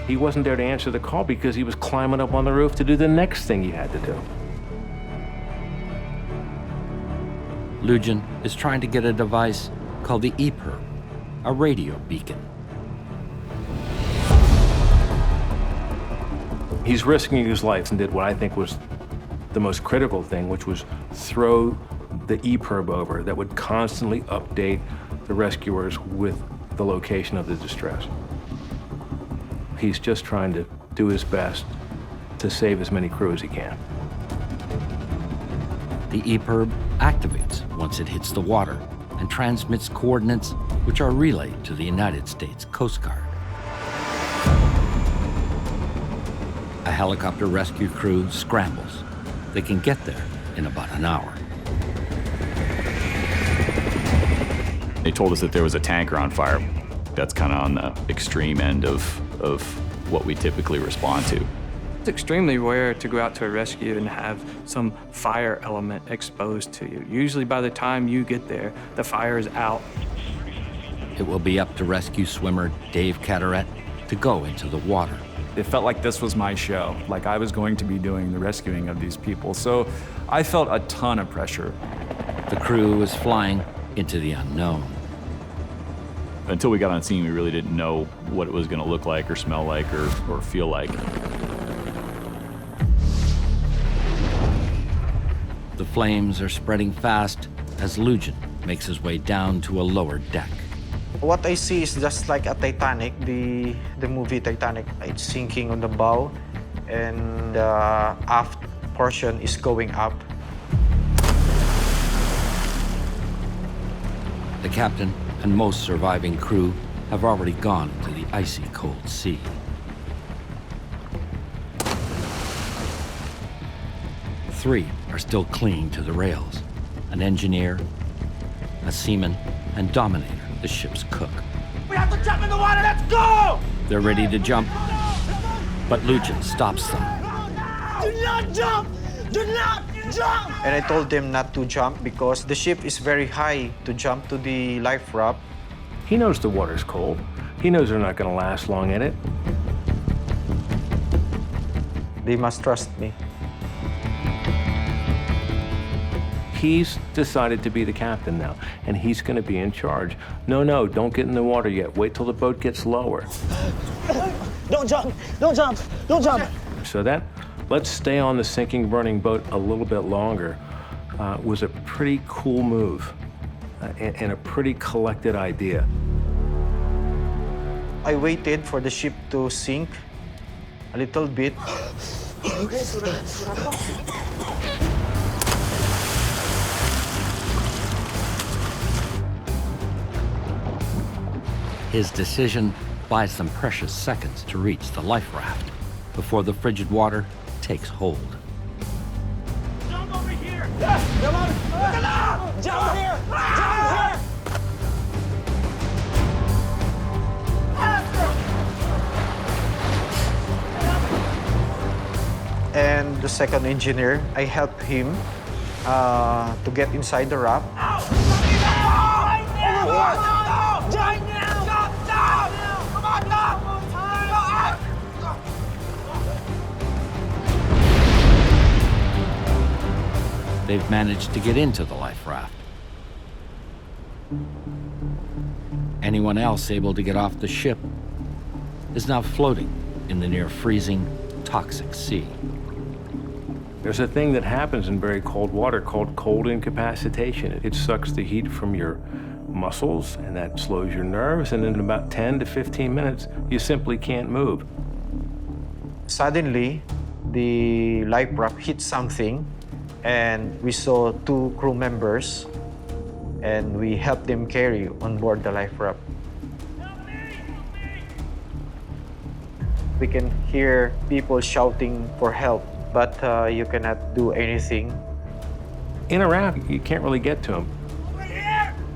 He wasn't there to answer the call because he was climbing up on the roof to do the next thing he had to do. Lujan is trying to get a device called the EPIRB, a radio beacon. He's risking his life and did what I think was the most critical thing, which was throw the EPIRB over that would constantly update the rescuers with the location of the distress. He's just trying to do his best to save as many crew as he can. The EPIRB activates once it hits the water and transmits coordinates which are relayed to the United States Coast Guard. A helicopter rescue crew scrambles. They can get there in about an hour. They told us that there was a tanker on fire. That's kind of on the extreme end of what we typically respond to. It's extremely rare to go out to a rescue and have some fire element exposed to you. Usually by the time you get there, the fire is out. It will be up to rescue swimmer Dave Carteret to go into the water. It felt like this was my show, like I was going to be doing the rescuing of these people. So I felt a ton of pressure. The crew is flying into the unknown. Until we got on scene, we really didn't know what it was going to look like or smell like or feel like. The flames are spreading fast as Lujan makes his way down to a lower deck. What I see is just like a Titanic, the movie Titanic. It's sinking on the bow, and the aft portion is going up. The captain and most surviving crew have already gone into the icy cold sea. Three are still clinging to the rails: an engineer, a seaman, and Dominator, the ship's cook. We have to jump in the water, let's go! They're ready to jump, but Lujan stops them. Do not jump! Do not jump! And I told them not to jump because the ship is very high to jump to the life raft. He knows the water's cold. He knows they're not going to last long in it. They must trust me. He's decided to be the captain now, and he's going to be in charge. No, don't get in the water yet. Wait till the boat gets lower. Don't jump! Don't jump! Don't jump! So that, let's stay on the sinking, burning boat a little bit longer, was a pretty cool move and a pretty collected idea. I waited for the ship to sink a little bit. His decision buys them precious seconds to reach the life raft before the frigid water takes hold. Jump over here! Come on! Jump here! Jump here! And the second engineer, I helped him to get inside the raft. They've managed to get into the life raft. Anyone else able to get off the ship is now floating in the near freezing, toxic sea. There's a thing that happens in very cold water called cold incapacitation. It sucks the heat from your muscles, and that slows your nerves, and in about 10 to 15 minutes, you simply can't move. Suddenly, the life raft hit something, and we saw 2 crew members, and we helped them carry on board the life raft. We can hear people shouting for help, but you cannot do anything. In a raft, you can't really get to them.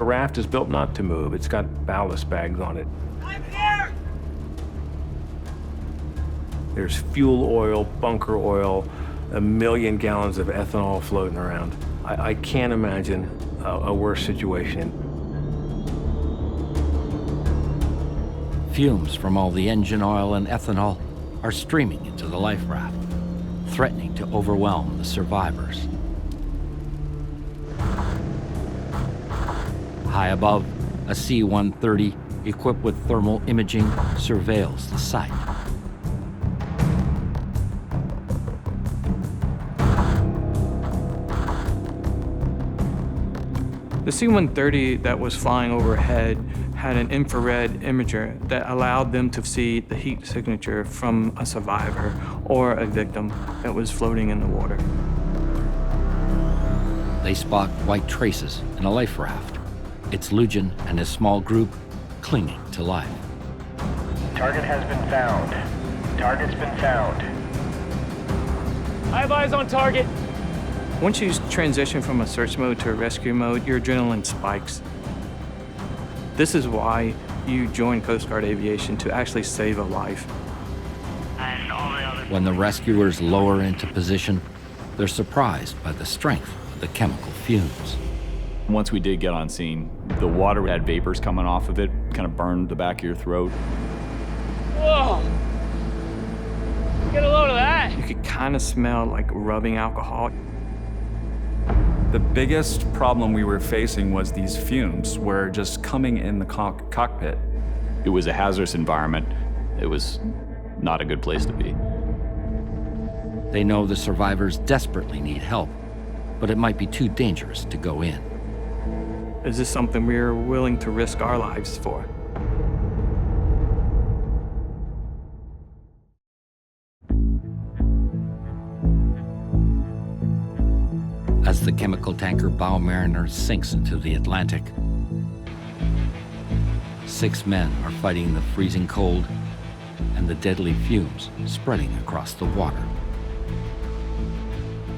A raft is built not to move. It's got ballast bags on it. There's fuel oil, bunker oil, 1 million gallons of ethanol floating around. I can't imagine a worse situation. Fumes from all the engine oil and ethanol are streaming into the life raft, threatening to overwhelm the survivors. High above, a C-130 equipped with thermal imaging surveils the site. The C-130 that was flying overhead had an infrared imager that allowed them to see the heat signature from a survivor or a victim that was floating in the water. They spot white traces in a life raft. It's Lugin and his small group clinging to life. Target has been found. Target's been found. I have eyes on target. Once you transition from a search mode to a rescue mode, your adrenaline spikes. This is why you join Coast Guard Aviation, to actually save a life. When the rescuers lower into position, they're surprised by the strength of the chemical fumes. Once we did get on scene, the water had vapors coming off of it, kind of burned the back of your throat. Whoa! Get a load of that! You could kind of smell like rubbing alcohol. The biggest problem we were facing was these fumes were just coming in the cockpit. It was a hazardous environment. It was not a good place to be. They know the survivors desperately need help, but it might be too dangerous to go in. Is this something we're willing to risk our lives for? As the chemical tanker Bow Mariner sinks into the Atlantic, 6 men are fighting the freezing cold and the deadly fumes spreading across the water.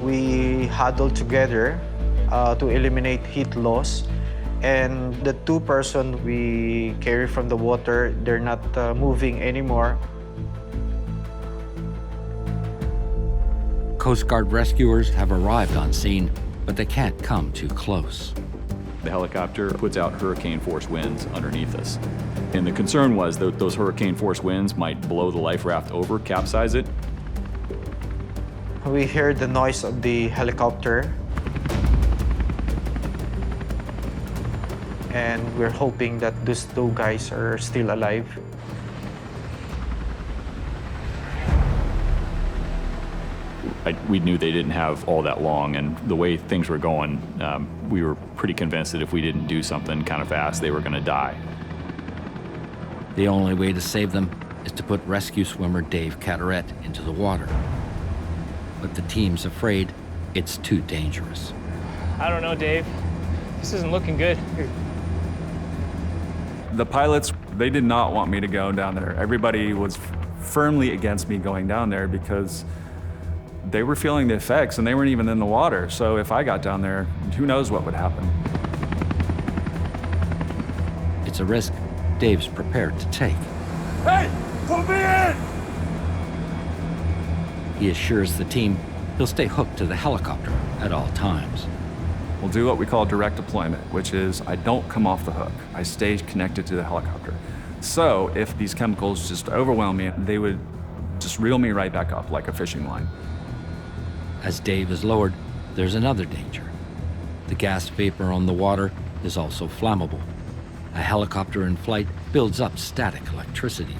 We huddled together to eliminate heat loss, and the 2 persons we carry from the water, they're not moving anymore. Coast Guard rescuers have arrived on scene, but they can't come too close. The helicopter puts out hurricane force winds underneath us. And the concern was that those hurricane force winds might blow the life raft over, capsize it. We heard the noise of the helicopter, and we're hoping that those 2 guys are still alive. We knew they didn't have all that long, and the way things were going, we were pretty convinced that if we didn't do something kind of fast, they were going to die. The only way to save them is to put rescue swimmer Dave Carteret into the water. But the team's afraid it's too dangerous. I don't know, Dave. This isn't looking good. The pilots, they did not want me to go down there. Everybody was firmly against me going down there because they were feeling the effects and they weren't even in the water. So if I got down there, who knows what would happen. It's a risk Dave's prepared to take. Hey, put me in! He assures the team he'll stay hooked to the helicopter at all times. We'll do what we call direct deployment, which is I don't come off the hook. I stay connected to the helicopter. So if these chemicals just overwhelm me, they would just reel me right back up like a fishing line. As Dave is lowered, there's another danger. The gas vapor on the water is also flammable. A helicopter in flight builds up static electricity.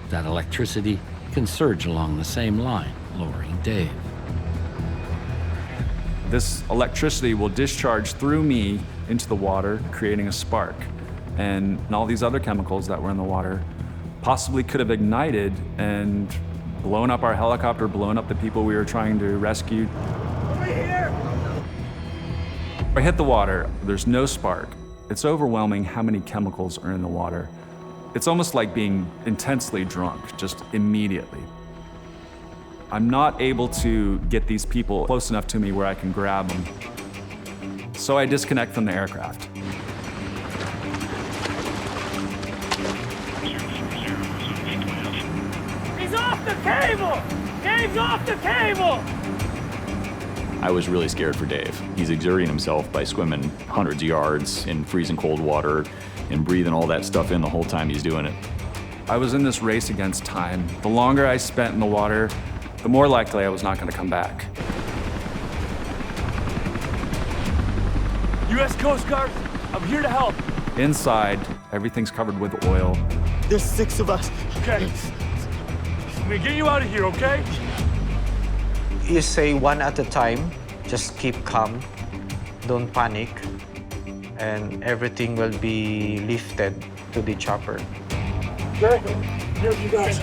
That electricity can surge along the same line, lowering Dave. This electricity will discharge through me into the water, creating a spark. And all these other chemicals that were in the water possibly could have ignited and blown up our helicopter, blown up the people we were trying to rescue. Over here! I hit the water, there's no spark. It's overwhelming how many chemicals are in the water. It's almost like being intensely drunk, just immediately. I'm not able to get these people close enough to me where I can grab them. So I disconnect from the aircraft. He's off the cable! Dave's off the cable! I was really scared for Dave. He's exerting himself by swimming hundreds of yards in freezing cold water and breathing all that stuff in the whole time he's doing it. I was in this race against time. The longer I spent in the water, the more likely I was not going to come back. U.S. Coast Guard, I'm here to help. Inside, everything's covered with oil. There's 6 of us. Okay. I'm gonna get you out of here, okay? You say one at a time, just keep calm, don't panic, and everything will be lifted to the chopper. Go. Here you guys.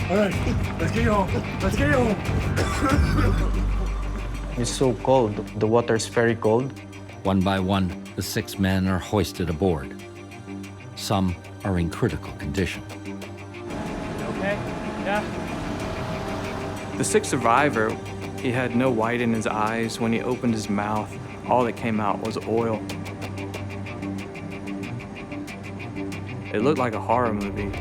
All right, let's get you home. Let's get you home. It's so cold. The water's very cold. One by one, the 6 men are hoisted aboard. Some are in critical condition. Okay? Yeah. The 6th survivor, he had no white in his eyes. When he opened his mouth, all that came out was oil. It looked like a horror movie.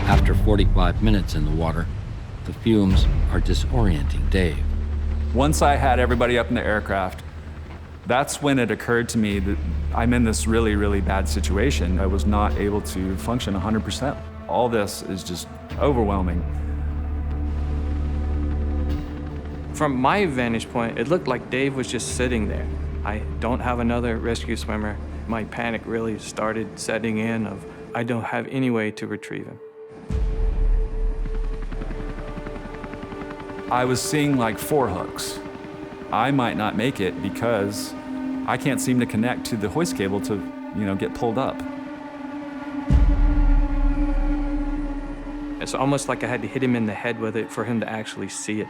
After 45 minutes in the water, the fumes are disorienting Dave. Once I had everybody up in the aircraft, that's when it occurred to me that I'm in this really, really bad situation. I was not able to function 100%. All this is just overwhelming. From my vantage point, it looked like Dave was just sitting there. I don't have another rescue swimmer. My panic really started setting in of I don't have any way to retrieve him. I was seeing like 4 hooks. I might not make it because I can't seem to connect to the hoist cable to, get pulled up. It's almost like I had to hit him in the head with it for him to actually see it.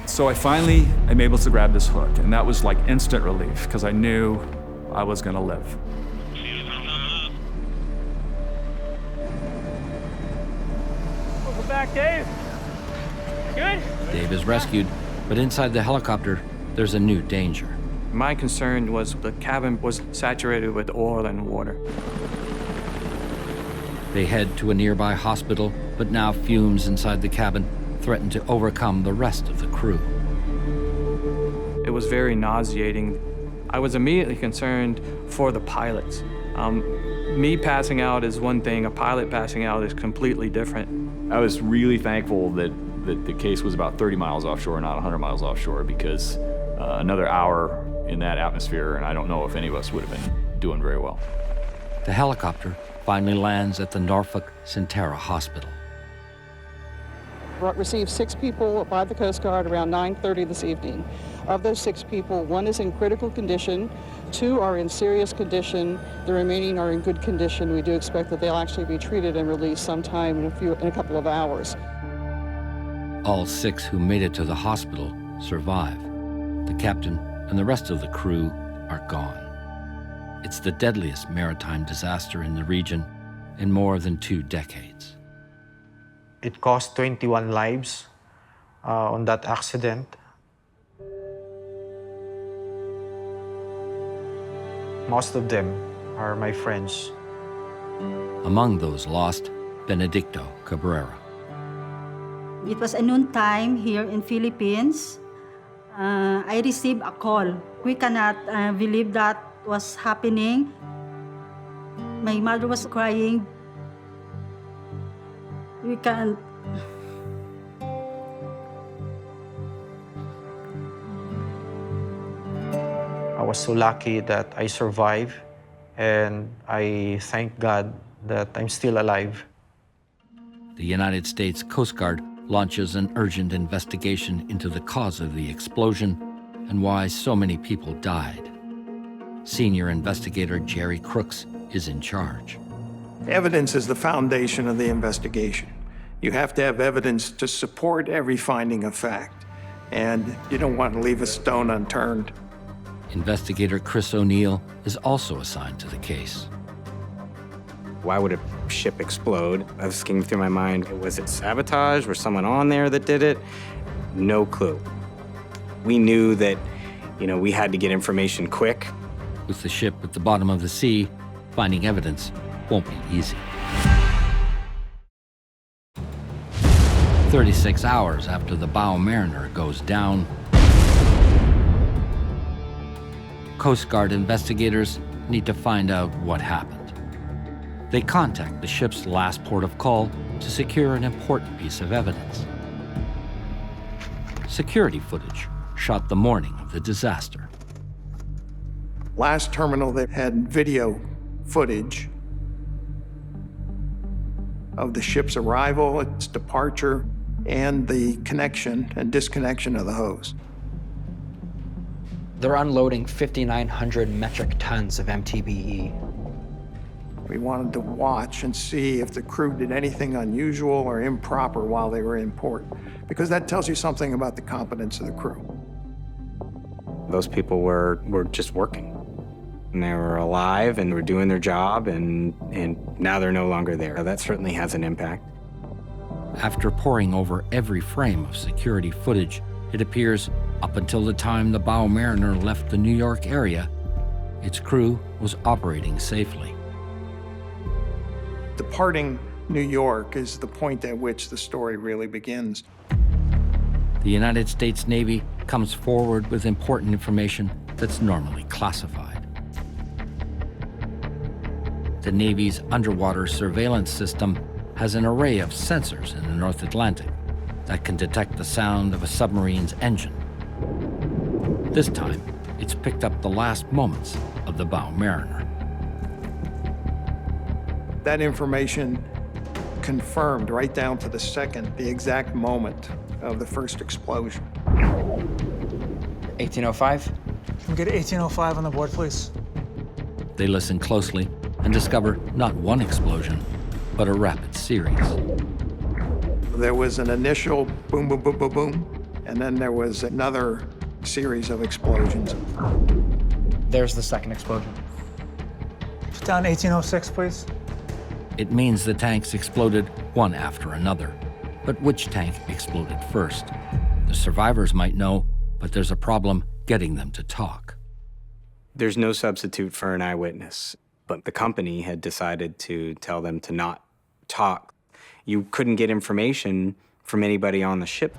So I finally am able to grab this hook, and that was like instant relief because I knew I was gonna live. Welcome back, Dave. Good? Dave is rescued, but inside the helicopter, there's a new danger. My concern was the cabin was saturated with oil and water. They head to a nearby hospital, but now fumes inside the cabin threaten to overcome the rest of the crew. It was very nauseating. I was immediately concerned for the pilots. Me passing out is one thing, a pilot passing out is completely different. I was really thankful that the case was about 30 miles offshore, not 100 miles offshore, because another hour in that atmosphere, and I don't know if any of us would have been doing very well. The helicopter finally lands at the Norfolk Centera Hospital. Received 6 people by the Coast Guard around 9:30 this evening. Of those 6 people, 1 is in critical condition, 2 are in serious condition, the remaining are in good condition. We do expect that they'll actually be treated and released sometime in a couple of hours. All 6 who made it to the hospital survive. The captain and the rest of the crew are gone. It's the deadliest maritime disaster in the region in more than 2 decades. It cost 21 lives on that accident. Most of them are my friends. Among those lost, Benedicto Cabrera. It was a noon time here in Philippines. I received a call. We cannot believe that was happening. My mother was crying. We can't. I was so lucky that I survived, and I thank God that I'm still alive. The United States Coast Guard launches an urgent investigation into the cause of the explosion and why so many people died. Senior investigator Jerry Crooks is in charge. Evidence is the foundation of the investigation. You have to have evidence to support every finding of fact, and you don't want to leave a stone unturned. Investigator Chris O'Neill is also assigned to the case. Why would a ship explode? I was thinking through my mind, was it sabotage? Was someone on there that did it? No clue. We knew that, we had to get information quick. With the ship at the bottom of the sea, finding evidence won't be easy. 36 hours after the bow mariner goes down, Coast Guard investigators need to find out what happened. They contact the ship's last port of call to secure an important piece of evidence. Security footage shot the morning of the disaster. Last terminal that had video footage of the ship's arrival, its departure, and the connection and disconnection of the hose. They're unloading 5,900 metric tons of MTBE. We wanted to watch and see if the crew did anything unusual or improper while they were in port, because that tells you something about the competence of the crew. Those people were just working. And they were alive and were doing their job, and now they're no longer there. That certainly has an impact. After poring over every frame of security footage, it appears up until the time the bow mariner left the New York area, its crew was operating safely. Departing New York is the point at which the story really begins. The United States Navy comes forward with important information that's normally classified. The Navy's underwater surveillance system has an array of sensors in the North Atlantic that can detect the sound of a submarine's engine. This time, it's picked up the last moments of the bow mariner. That information confirmed right down to the second the exact moment of the first explosion. 1805? Can we get 1805 on the board, please? They listen closely and discover not one explosion, but a rapid series. There was an initial boom, boom, boom, boom, boom, and then there was another series of explosions. There's the second explosion. Put down 1806, please. It means the tanks exploded one after another. But which tank exploded first? The survivors might know, but there's a problem getting them to talk. There's no substitute for an eyewitness, but the company had decided to tell them to not talk. You couldn't get information from anybody on the ship.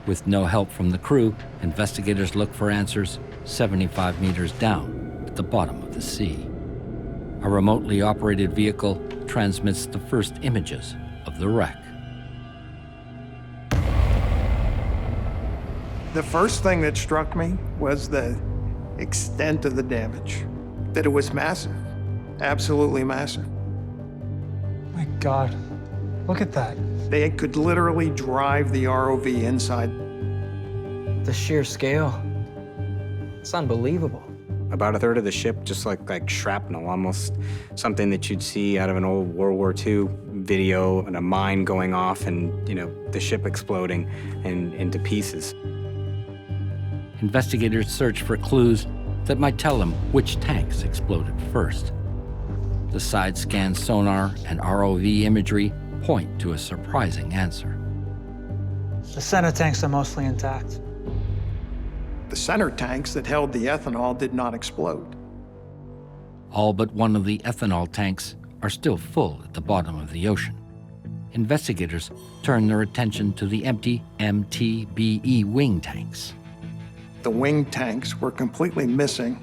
With no help from the crew, investigators look for answers 75 meters down at the bottom of the sea. A remotely operated vehicle transmits the first images of the wreck. The first thing that struck me was the extent of the damage, that it was massive, absolutely massive. My God, look at that. They could literally drive the ROV inside. The sheer scale, it's unbelievable. About a third of the ship, just like shrapnel, almost something that you'd see out of an old World War II video, and a mine going off and, the ship exploding into pieces. investigators search for clues that might tell them which tanks exploded first. The side-scan sonar and ROV imagery point to a surprising answer. The center tanks are mostly intact. The center tanks that held the ethanol did not explode. All but one of the ethanol tanks are still full at the bottom of the ocean. Investigators turn their attention to the empty MTBE wing tanks. The wing tanks were completely missing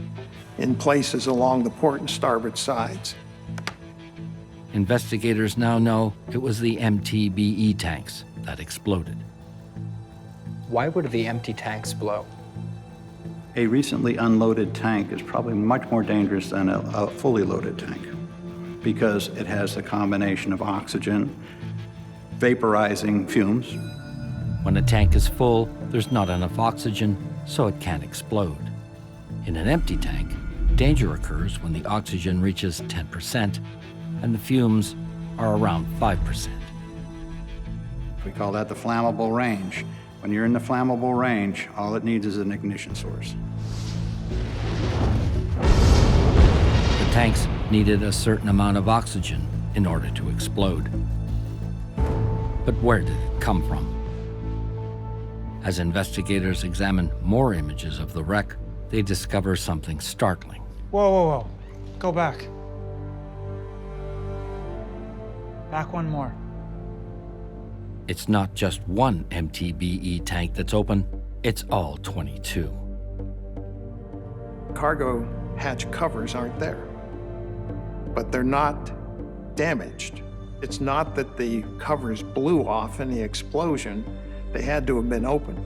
in places along the port and starboard sides. Investigators now know it was the MTBE tanks that exploded. Why would the empty tanks blow? A recently unloaded tank is probably much more dangerous than a fully loaded tank because it has the combination of oxygen, vaporizing fumes. When a tank is full, there's not enough oxygen, so it can't explode. In an empty tank, danger occurs when the oxygen reaches 10% and the fumes are around 5%. We call that the flammable range. When you're in the flammable range, all it needs is an ignition source. The tanks needed a certain amount of oxygen in order to explode. But where did it come from? As investigators examine more images of the wreck, they discover something startling. Whoa, whoa, whoa. Go back. Back one more. It's not just one MTBE tank that's open, it's all 22. Cargo hatch covers aren't there, but they're not damaged. It's not that the covers blew off in the explosion. They had to have been open.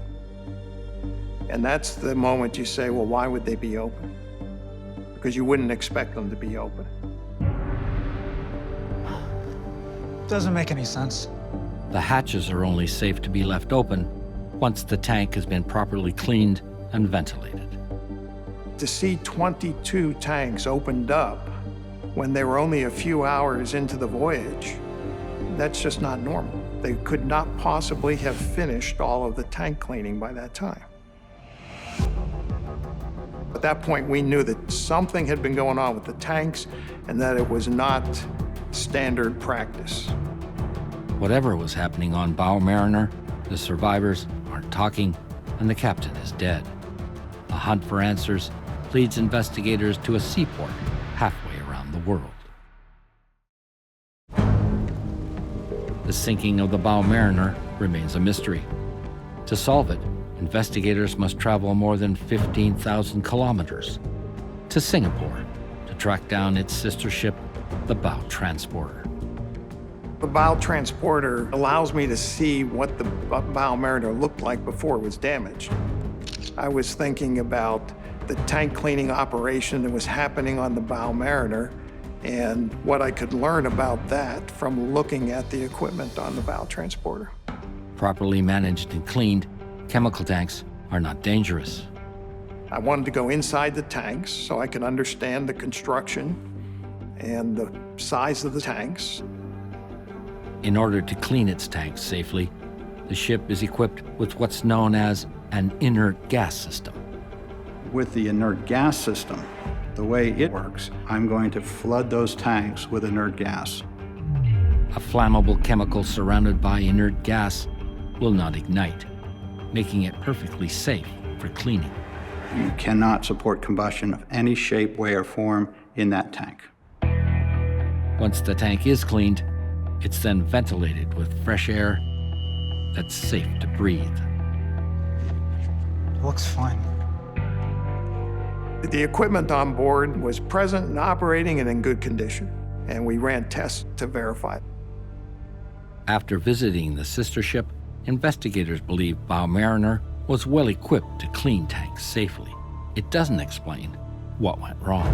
And that's the moment you say, well, why would they be open? Because you wouldn't expect them to be open. Doesn't make any sense. The hatches are only safe to be left open once the tank has been properly cleaned and ventilated. To see 22 tanks opened up when they were only a few hours into the voyage, that's just not normal. They could not possibly have finished all of the tank cleaning by that time. At that point, we knew that something had been going on with the tanks and that it was not standard practice. Whatever was happening on Bow Mariner, the survivors aren't talking, and the captain is dead. A hunt for answers leads investigators to a seaport halfway around the world. The sinking of the Bow Mariner remains a mystery. To solve it, investigators must travel more than 15,000 kilometers to Singapore to track down its sister ship, the Bow Transporter. The bow transporter allows me to see what the bow mariner looked like before it was damaged. I was thinking about the tank cleaning operation that was happening on the bow mariner and what I could learn about that from looking at the equipment on the bow transporter. Properly managed and cleaned, chemical tanks are not dangerous. I wanted to go inside the tanks so I could understand the construction and the size of the tanks. In order to clean its tanks safely, the ship is equipped with what's known as an inert gas system. With the inert gas system, the way it works, I'm going to flood those tanks with inert gas. A flammable chemical surrounded by inert gas will not ignite, making it perfectly safe for cleaning. You cannot support combustion of any shape, way, or form in that tank. Once the tank is cleaned, it's then ventilated with fresh air that's safe to breathe. Looks fine. The equipment on board was present and operating and in good condition, and we ran tests to verify it. After visiting the sister ship, investigators believe Bow Mariner was well equipped to clean tanks safely. It doesn't explain what went wrong.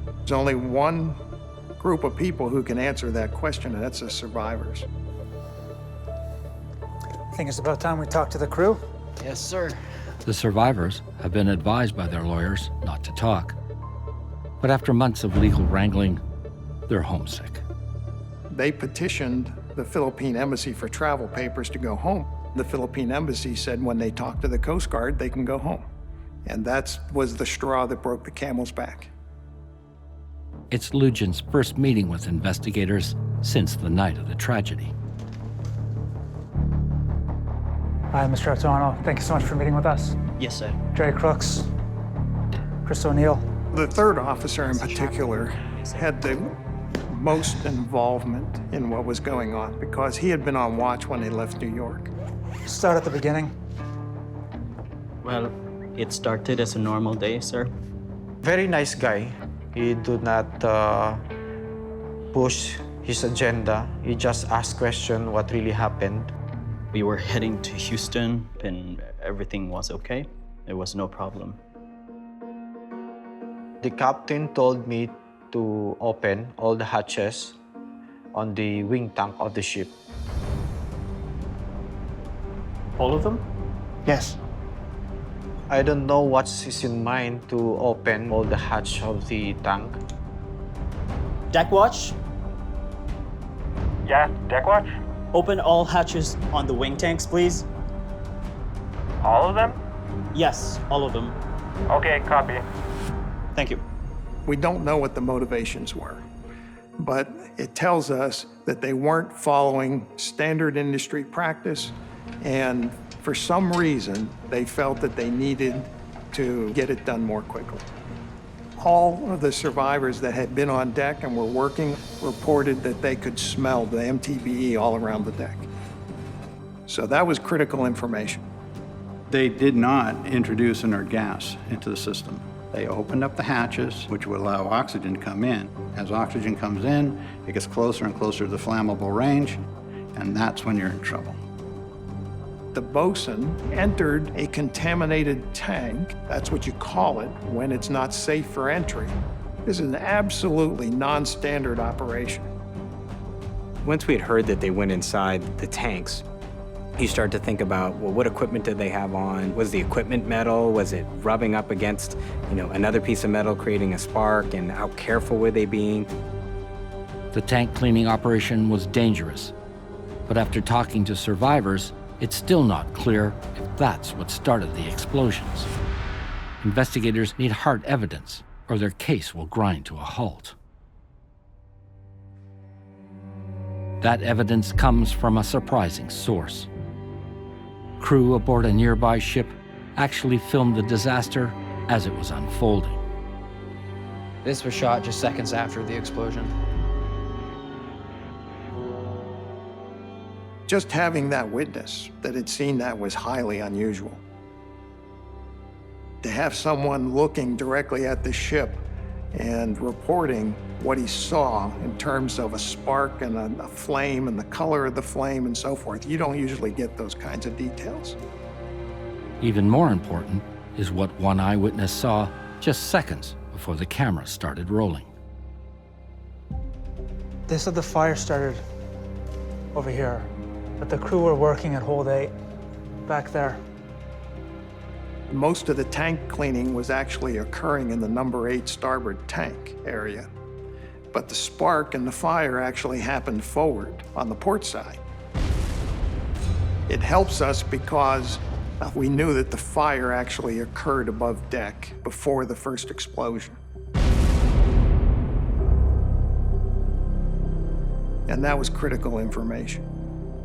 There's only one group of people who can answer that question, and that's the survivors. I think it's about time we talk to the crew. Yes, sir. The survivors have been advised by their lawyers not to talk. But after months of legal wrangling, they're homesick. They petitioned the Philippine embassy for travel papers to go home. The Philippine embassy said when they talk to the Coast Guard, they can go home. And that was the straw that broke the camel's back. It's Lujan's first meeting with investigators since the night of the tragedy. Hi, Mr. Atuano. Thank you so much for meeting with us. Yes, sir. Jerry Crooks, Chris O'Neill. The third officer in particular had the most involvement in what was going on because he had been on watch when they left New York. Start at the beginning. Well, it started as a normal day, sir. Very nice guy. He do not push his agenda. He just asked questions what really happened. We were heading to Houston and everything was okay. There was no problem. The captain told me to open all the hatches on the wing tank of the ship. All of them? Yes. I don't know what's in mind to open all the hatch of the tank. Deck watch, Yeah, deck watch? open all hatches on the wing tanks, please. All of them? Yes, all of them. Okay, copy. Thank you. We don't know what the motivations were, but it tells us that they weren't following standard industry practice, and for some reason, they felt that they needed to get it done more quickly. All of the survivors that had been on deck and were working reported that they could smell the MTBE all around the deck. So that was critical information. They did not introduce inert gas into the system. They opened up the hatches, which would allow oxygen to come in. As oxygen comes in, it gets closer and closer to the flammable range, and that's when you're in trouble. The bosun entered a contaminated tank, that's what you call it, when it's not safe for entry. This is an absolutely non-standard operation. Once we had heard that they went inside the tanks, you start to think about, well, what equipment did they have on? Was the equipment metal? Was it rubbing up against, another piece of metal, creating a spark? And how careful were they being? The tank cleaning operation was dangerous, but after talking to survivors, it's still not clear if that's what started the explosions. Investigators need hard evidence, or their case will grind to a halt. That evidence comes from a surprising source. Crew aboard a nearby ship actually filmed the disaster as it was unfolding. This was shot just seconds after the explosion. Just having that witness that had seen that was highly unusual. To have someone looking directly at the ship and reporting what he saw in terms of a spark and a flame and the color of the flame and so forth, you don't usually get those kinds of details. Even more important is what one eyewitness saw just seconds before the camera started rolling. They said the fire started over here, but the crew were working at hold 8 back there. Most of the tank cleaning was actually occurring in the number 8 starboard tank area. But the spark and the fire actually happened forward on the port side. It helps us because we knew that the fire actually occurred above deck before the first explosion. And that was critical information.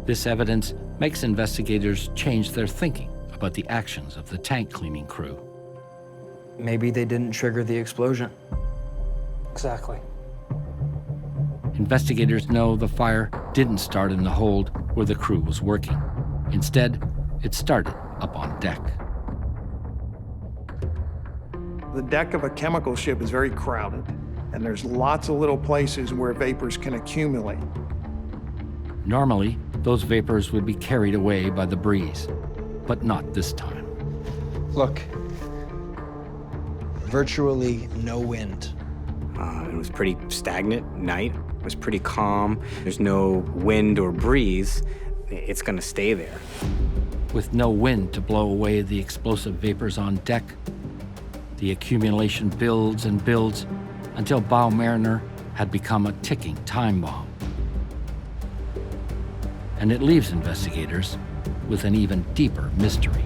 This evidence makes investigators change their thinking about the actions of the tank cleaning crew. Maybe they didn't trigger the explosion. Exactly. Investigators know the fire didn't start in the hold where the crew was working. Instead, it started up on deck. The deck of a chemical ship is very crowded, and there's lots of little places where vapors can accumulate. Normally, those vapors would be carried away by the breeze, but not this time. Look, virtually no wind. It was pretty stagnant night. It was pretty calm. There's no wind or breeze. It's gonna stay there. With no wind to blow away the explosive vapors on deck, the accumulation builds and builds until Bow Mariner had become a ticking time bomb. And it leaves investigators with an even deeper mystery.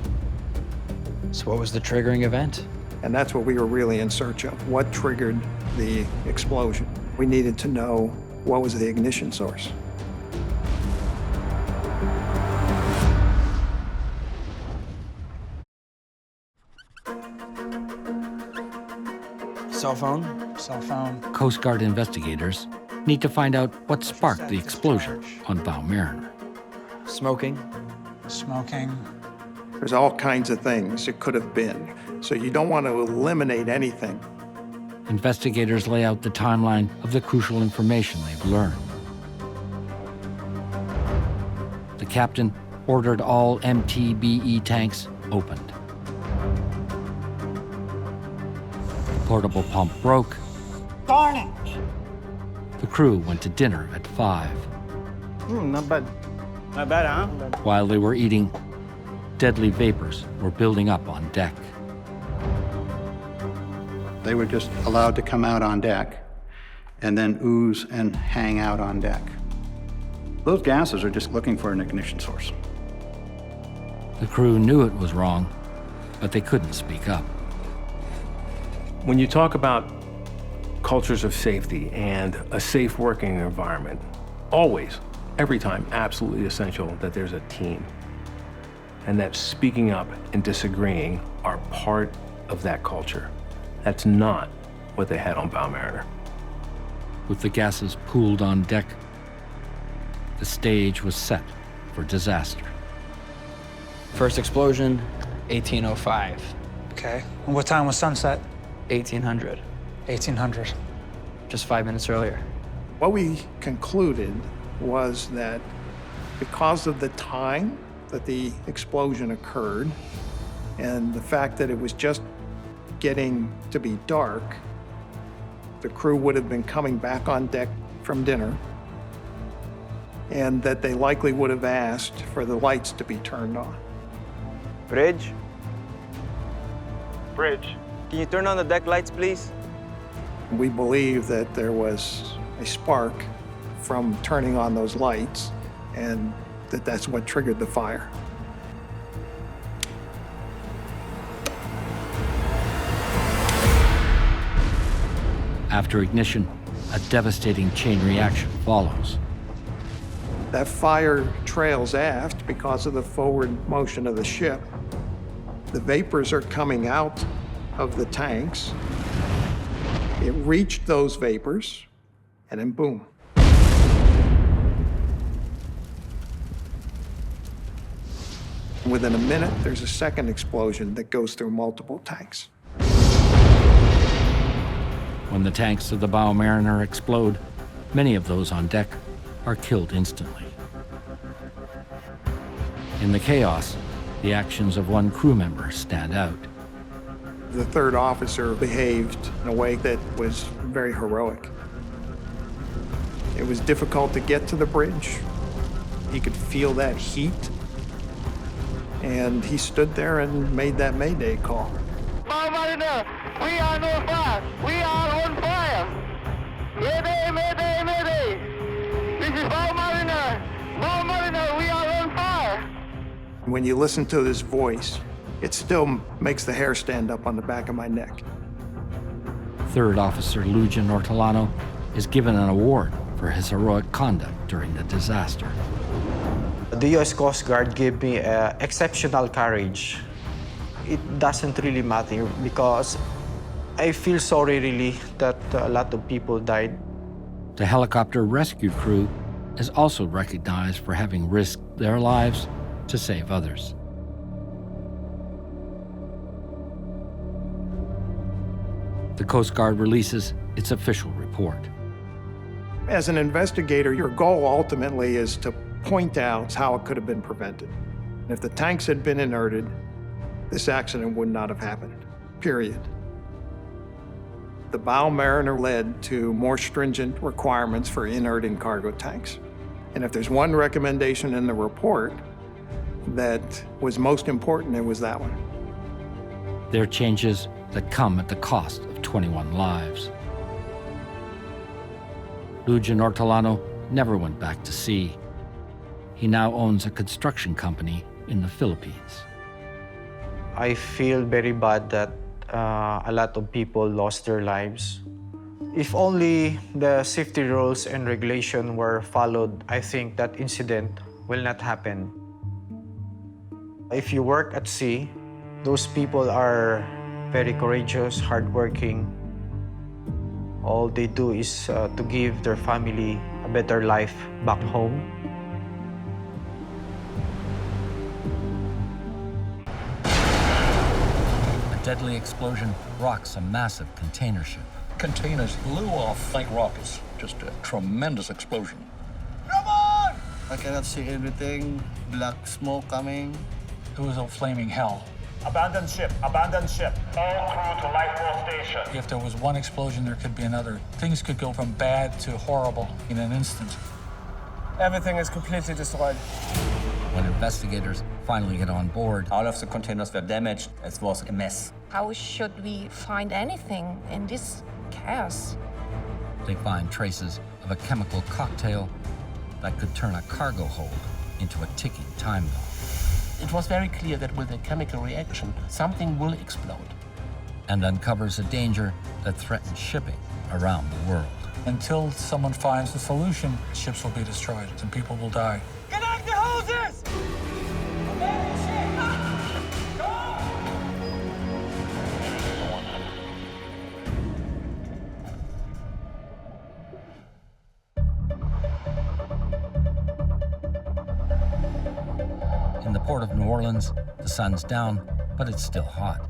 So what was the triggering event? And that's what we were really in search of. What triggered the explosion? We needed to know what was the ignition source. Cell phone? Cell phone. Coast Guard investigators need to find out what sparked the explosion on Bow Mariner. Smoking? Smoking. There's all kinds of things it could have been. So you don't want to eliminate anything. Investigators lay out the timeline of the crucial information they've learned. The captain ordered all MTBE tanks opened. The portable pump broke. Darn it! The crew went to dinner at 5. Not bad. Not bad, huh? While they were eating, deadly vapors were building up on deck. They were just allowed to come out on deck and then ooze and hang out on deck. Those gases are just looking for an ignition source. The crew knew it was wrong, but they couldn't speak up. When you talk about cultures of safety and a safe working environment, always, every time, absolutely essential that there's a team. And that speaking up and disagreeing are part of that culture. That's not what they had on Bow Mariner. With the gases pooled on deck, the stage was set for disaster. First explosion, 1805. Okay. And what time was sunset? 1800. 1800. Just 5 minutes earlier. What we concluded was that because of the time that the explosion occurred and the fact that it was just getting to be dark, the crew would have been coming back on deck from dinner, and that they likely would have asked for the lights to be turned on. Bridge? Bridge. Can you turn on the deck lights, please? We believe that there was a spark from turning on those lights, and that's what triggered the fire. After ignition, a devastating chain reaction follows. That fire trails aft because of the forward motion of the ship. The vapors are coming out of the tanks. It reached those vapors, and then boom. Within a minute, there's a second explosion that goes through multiple tanks. When the tanks of the Bow Mariner explode, many of those on deck are killed instantly. In the chaos, the actions of one crew member stand out. The third officer behaved in a way that was very heroic. It was difficult to get to the bridge. He could feel that heat, and he stood there and made that Mayday call. Bow Mariner, we are on fire! We are on fire! Mayday, mayday, mayday! This is Bow Mariner! Bow Mariner, we are on fire! When you listen to his voice, it still makes the hair stand up on the back of my neck. Third Officer Lujan Ortolano is given an award for his heroic conduct during the disaster. The U.S. Coast Guard gave me exceptional courage. It doesn't really matter because I feel sorry really that a lot of people died. The helicopter rescue crew is also recognized for having risked their lives to save others. The Coast Guard releases its official report. As an investigator, your goal ultimately is to point out how it could have been prevented. If the tanks had been inerted, this accident would not have happened, period. The Bow Mariner led to more stringent requirements for inerting cargo tanks. And if there's one recommendation in the report that was most important, it was that one. They're changes that come at the cost of 21 lives. Lujan Ortolano never went back to sea. He now owns a construction company in the Philippines. I feel very bad that a lot of people lost their lives. If only the safety rules and regulation were followed, I think that incident will not happen. If you work at sea, those people are very courageous, hardworking. All they do is to give their family a better life back home. A deadly explosion rocks a massive container ship. Containers blew off like rockets. Just a tremendous explosion. Come on! I cannot see anything. Black smoke coming. It was a flaming hell. Abandoned ship, abandoned ship. All crew to lifeboat station. If there was one explosion, there could be another. Things could go from bad to horrible in an instant. Everything is completely destroyed. When investigators finally get on board, all of the containers were damaged. It was a mess. How should we find anything in this chaos? they find traces of a chemical cocktail that could turn a cargo hold into a ticking time bomb. It was very clear that with a chemical reaction, something will explode. And uncovers a danger that threatens shipping around the world. Until someone finds the solution, ships will be destroyed and people will die. Connect the hoses! In the port of New Orleans, the sun's down, but it's still hot.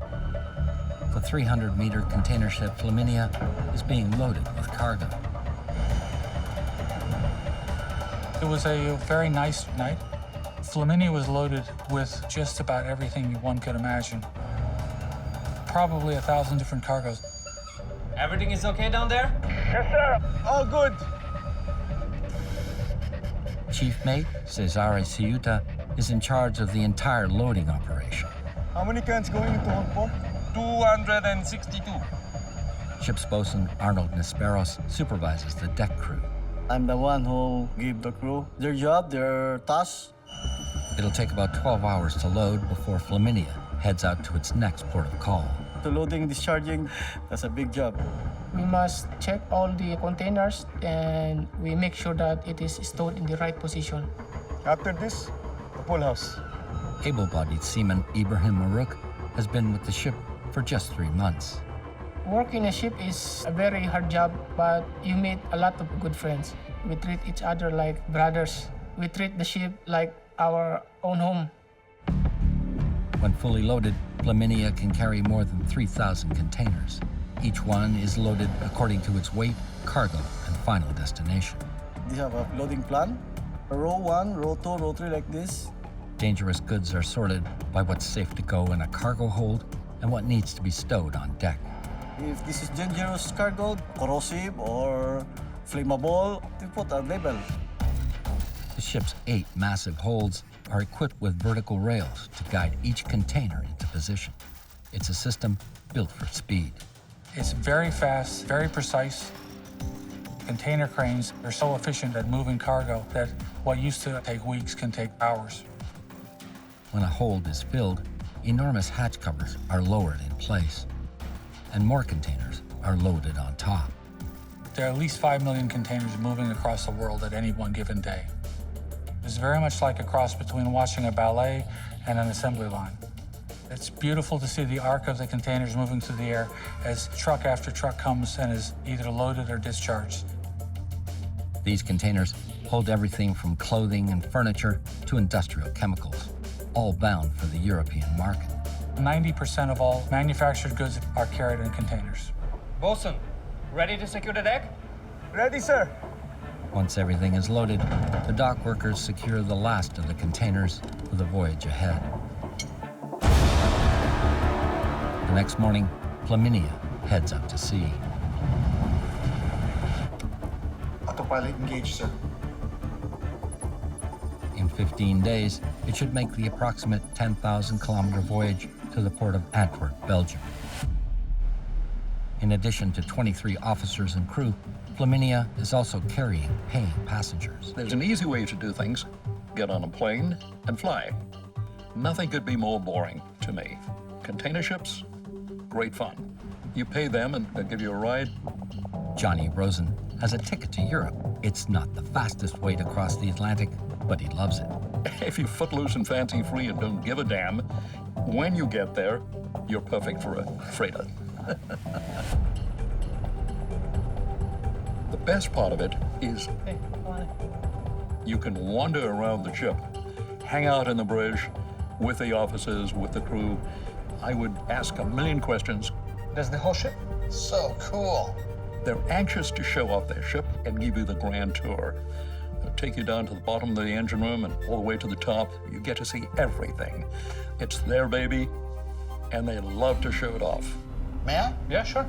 The 300-meter container ship Flaminia is being loaded with cargo. It was a very nice night. Flaminia was loaded with just about everything one could imagine. Probably 1,000 different cargoes. Everything is okay down there? Yes, sir. All good. Chief Mate Cesare Ciuta is in charge of the entire loading operation. How many cans going into hold port? 262. Ship's bosun Arnold Nesperos supervises the deck crew. I'm the one who gave the crew their job, their task. It'll take about 12 hours to load before Flaminia heads out to its next port of call. The loading, discharging, that's a big job. We must check all the containers and we make sure that it is stored in the right position. After this, the pool house. Able-bodied seaman Ibrahim Maruk has been with the ship for just 3 months. Working a ship is a very hard job, but you meet a lot of good friends. We treat each other like brothers. We treat the ship like our own home. When fully loaded, Flaminia can carry more than 3,000 containers. Each one is loaded according to its weight, cargo, and final destination. They have a loading plan. Row 1, row 2, row 3 like this. Dangerous goods are sorted by what's safe to go in a cargo hold and what needs to be stowed on deck. If this is dangerous cargo, corrosive or flammable, we put a label. The ship's 8 massive holds are equipped with vertical rails to guide each container into position. It's a system built for speed. It's very fast, very precise. Container cranes are so efficient at moving cargo that what used to take weeks can take hours. When a hold is filled, enormous hatch covers are lowered in place, and more containers are loaded on top. There are at least 5 million containers moving across the world at any one given day. It's very much like a cross between watching a ballet and an assembly line. It's beautiful to see the arc of the containers moving through the air as truck after truck comes and is either loaded or discharged. These containers hold everything from clothing and furniture to industrial chemicals, all bound for the European market. 90% of all manufactured goods are carried in containers. Bosun, ready to secure the deck? Ready, sir. Once everything is loaded, the dock workers secure the last of the containers for the voyage ahead. The next morning, Flaminia heads out to sea. Autopilot engaged, sir. In 15 days, it should make the approximate 10,000-kilometer voyage to the port of Antwerp, Belgium. In addition to 23 officers and crew, Flaminia is also carrying paying passengers. There's an easy way to do things. Get on a plane and fly. Nothing could be more boring to me. Container ships, great fun. You pay them and they'll give you a ride. Johnny Rosen has a ticket to Europe. It's not the fastest way to cross the Atlantic, but he loves it. If you're footloose and fancy-free and don't give a damn, when you get there, you're perfect for a freighter. The best part of it is you can wander around the ship, hang out in the bridge with the officers, with the crew. I would ask a million questions. Does the whole ship? So cool. They're anxious to show off their ship and give you the grand tour. They'll take you down to the bottom of the engine room and all the way to the top. You get to see everything. It's their baby, and they love to show it off. May I? Yeah, sure.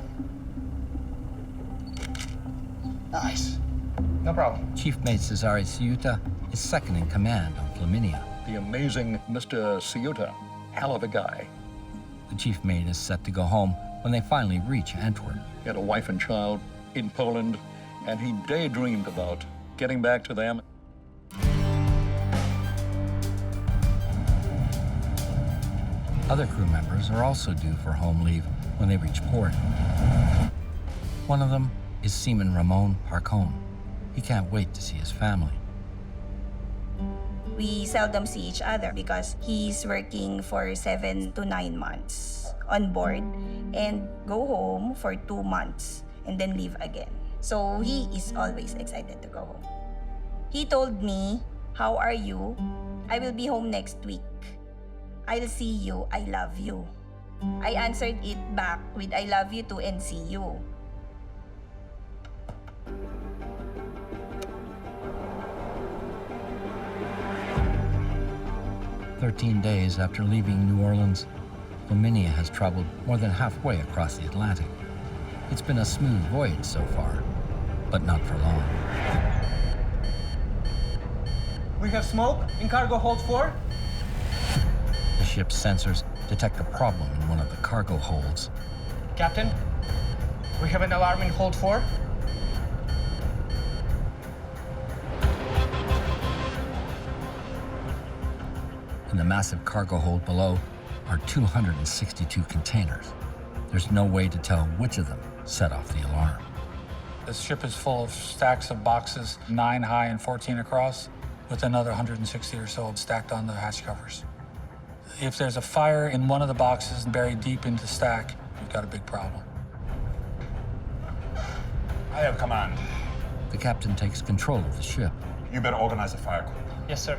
Nice. No problem. Chief Mate Cesare Ciuta is second in command on Flaminia. The amazing Mr. Ciuta, hell of a guy. The chief mate is set to go home when they finally reach Antwerp. He had a wife and child in Poland, and he daydreamed about getting back to them. Other crew members are also due for home leave when they reach port. One of them is Seaman Ramon Parcon. He can't wait to see his family. We seldom see each other because he's working for 7 to 9 months on board and go home for 2 months and then leave again. So he is always excited to go home. He told me, "How are you? I will be home next week. I'll see you. I love you." I answered it back with, "I love you too and see you." 13 days after leaving New Orleans, Flaminia has traveled more than halfway across the Atlantic. It's been a smooth voyage so far, but not for long. We have smoke in cargo hold 4. The ship's sensors detect a problem in one of the cargo holds. Captain, we have an alarm in hold 4. In the massive cargo hold below are 262 containers. There's no way to tell which of them set off the alarm. The ship is full of stacks of boxes, 9 high and 14 across, with another 160 or so stacked on the hatch covers. If there's a fire in one of the boxes buried deep into the stack, we've got a big problem. I have command. The captain takes control of the ship. You better organize a fire crew. Yes, sir.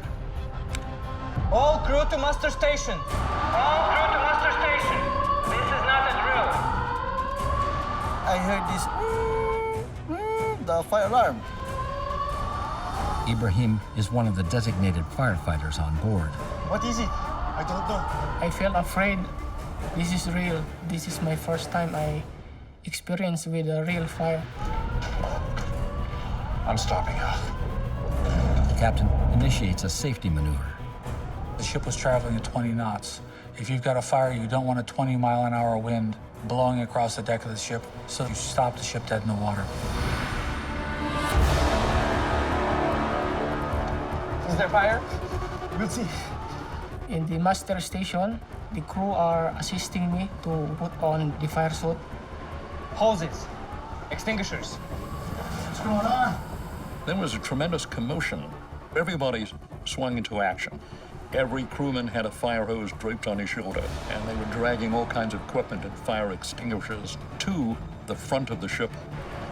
All crew to muster station. All crew to muster station. This is not a drill. I heard this, the fire alarm. Ibrahim is one of the designated firefighters on board. What is it? I don't know. I felt afraid. This is real. This is my first time I experienced with a real fire. I'm stopping her. The captain initiates a safety maneuver. The ship was traveling at 20 knots. If you've got a fire, you don't want a 20-mile-an-hour wind blowing across the deck of the ship, so you stop the ship dead in the water. Is there fire? We'll see. In the master station, the crew are assisting me to put on the fire suit. Hoses. Extinguishers. What's going on? There was a tremendous commotion. Everybody swung into action. Every crewman had a fire hose draped on his shoulder, and they were dragging all kinds of equipment and fire extinguishers to the front of the ship.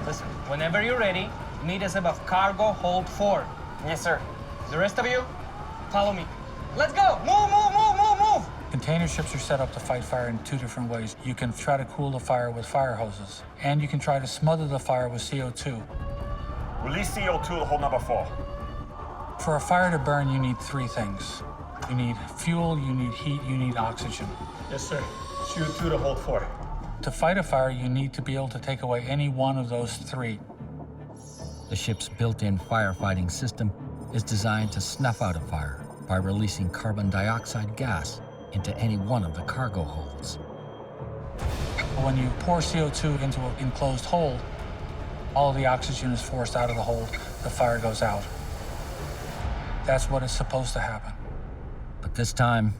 Listen, whenever you're ready, meet us above cargo hold 4. Yes, sir. The rest of you, follow me. Let's go! Move, move, move, move, move! Container ships are set up to fight fire in 2 different ways. You can try to cool the fire with fire hoses, and you can try to smother the fire with CO2. Release CO2 to hold number 4. For a fire to burn, you need 3 things. You need fuel, you need heat, you need oxygen. Yes, sir. CO2 to hold 4. To fight a fire, you need to be able to take away any one of those 3. The ship's built-in firefighting system is designed to snuff out a fire by releasing carbon dioxide gas into any one of the cargo holds. When you pour CO2 into an enclosed hold, all of the oxygen is forced out of the hold, the fire goes out. That's what is supposed to happen. But this time,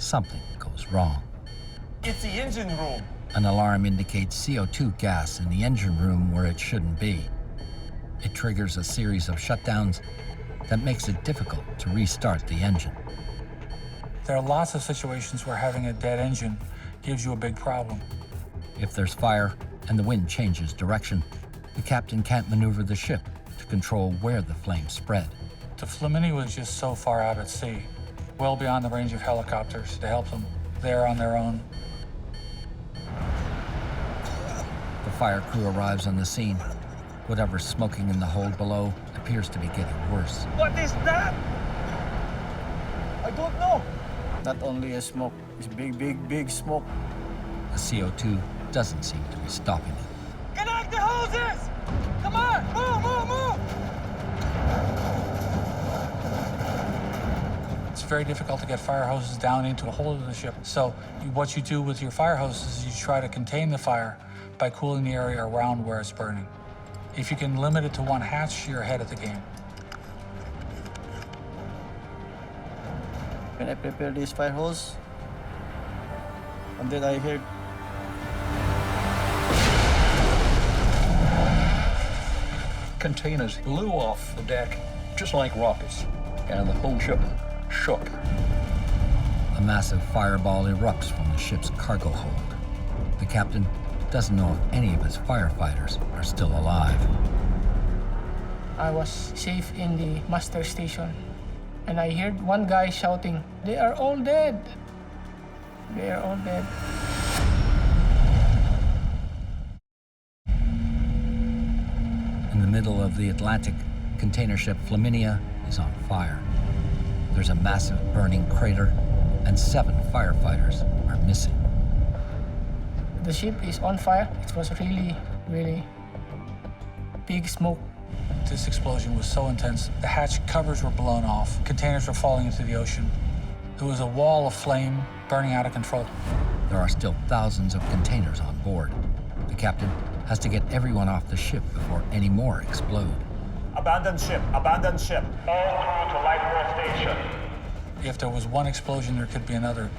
something goes wrong. It's the engine room. An alarm indicates CO2 gas in the engine room where it shouldn't be. It triggers a series of shutdowns that makes it difficult to restart the engine. There are lots of situations where having a dead engine gives you a big problem. If there's fire and the wind changes direction, the captain can't maneuver the ship to control where the flames spread. The Flaminia was just so far out at sea, well beyond the range of helicopters to help them. They're on their own. The fire crew arrives on the scene. Whatever's smoking in the hold below appears to be getting worse. What is that? I don't know. Not only a smoke, it's big smoke. The CO2 doesn't seem to be stopping it. Connect the hoses! Come on, move! It's very difficult to get fire hoses down into a hole of the ship. So what you do with your fire hoses is you try to contain the fire by cooling the area around where it's burning. If you can limit it to one hatch, you're ahead of the game. When I prepare this fire hose, and then I heard containers blew off the deck just like rockets, and the whole ship shook. A massive fireball erupts from the ship's cargo hold. The captain doesn't know if any of his firefighters are still alive. I was safe in the master station, and I heard one guy shouting, "They are all dead! They are all dead!" In the middle of the Atlantic, container ship Flaminia is on fire. There's a massive burning crater, and 7 firefighters are missing. The ship is on fire. It was really big smoke. This explosion was so intense, the hatch covers were blown off, containers were falling into the ocean. There was a wall of flame burning out of control. There are still thousands of containers on board. The captain has to get everyone off the ship before any more explode. Abandon ship, abandon ship. All crew to lifeboat station. If there was one explosion, there could be another.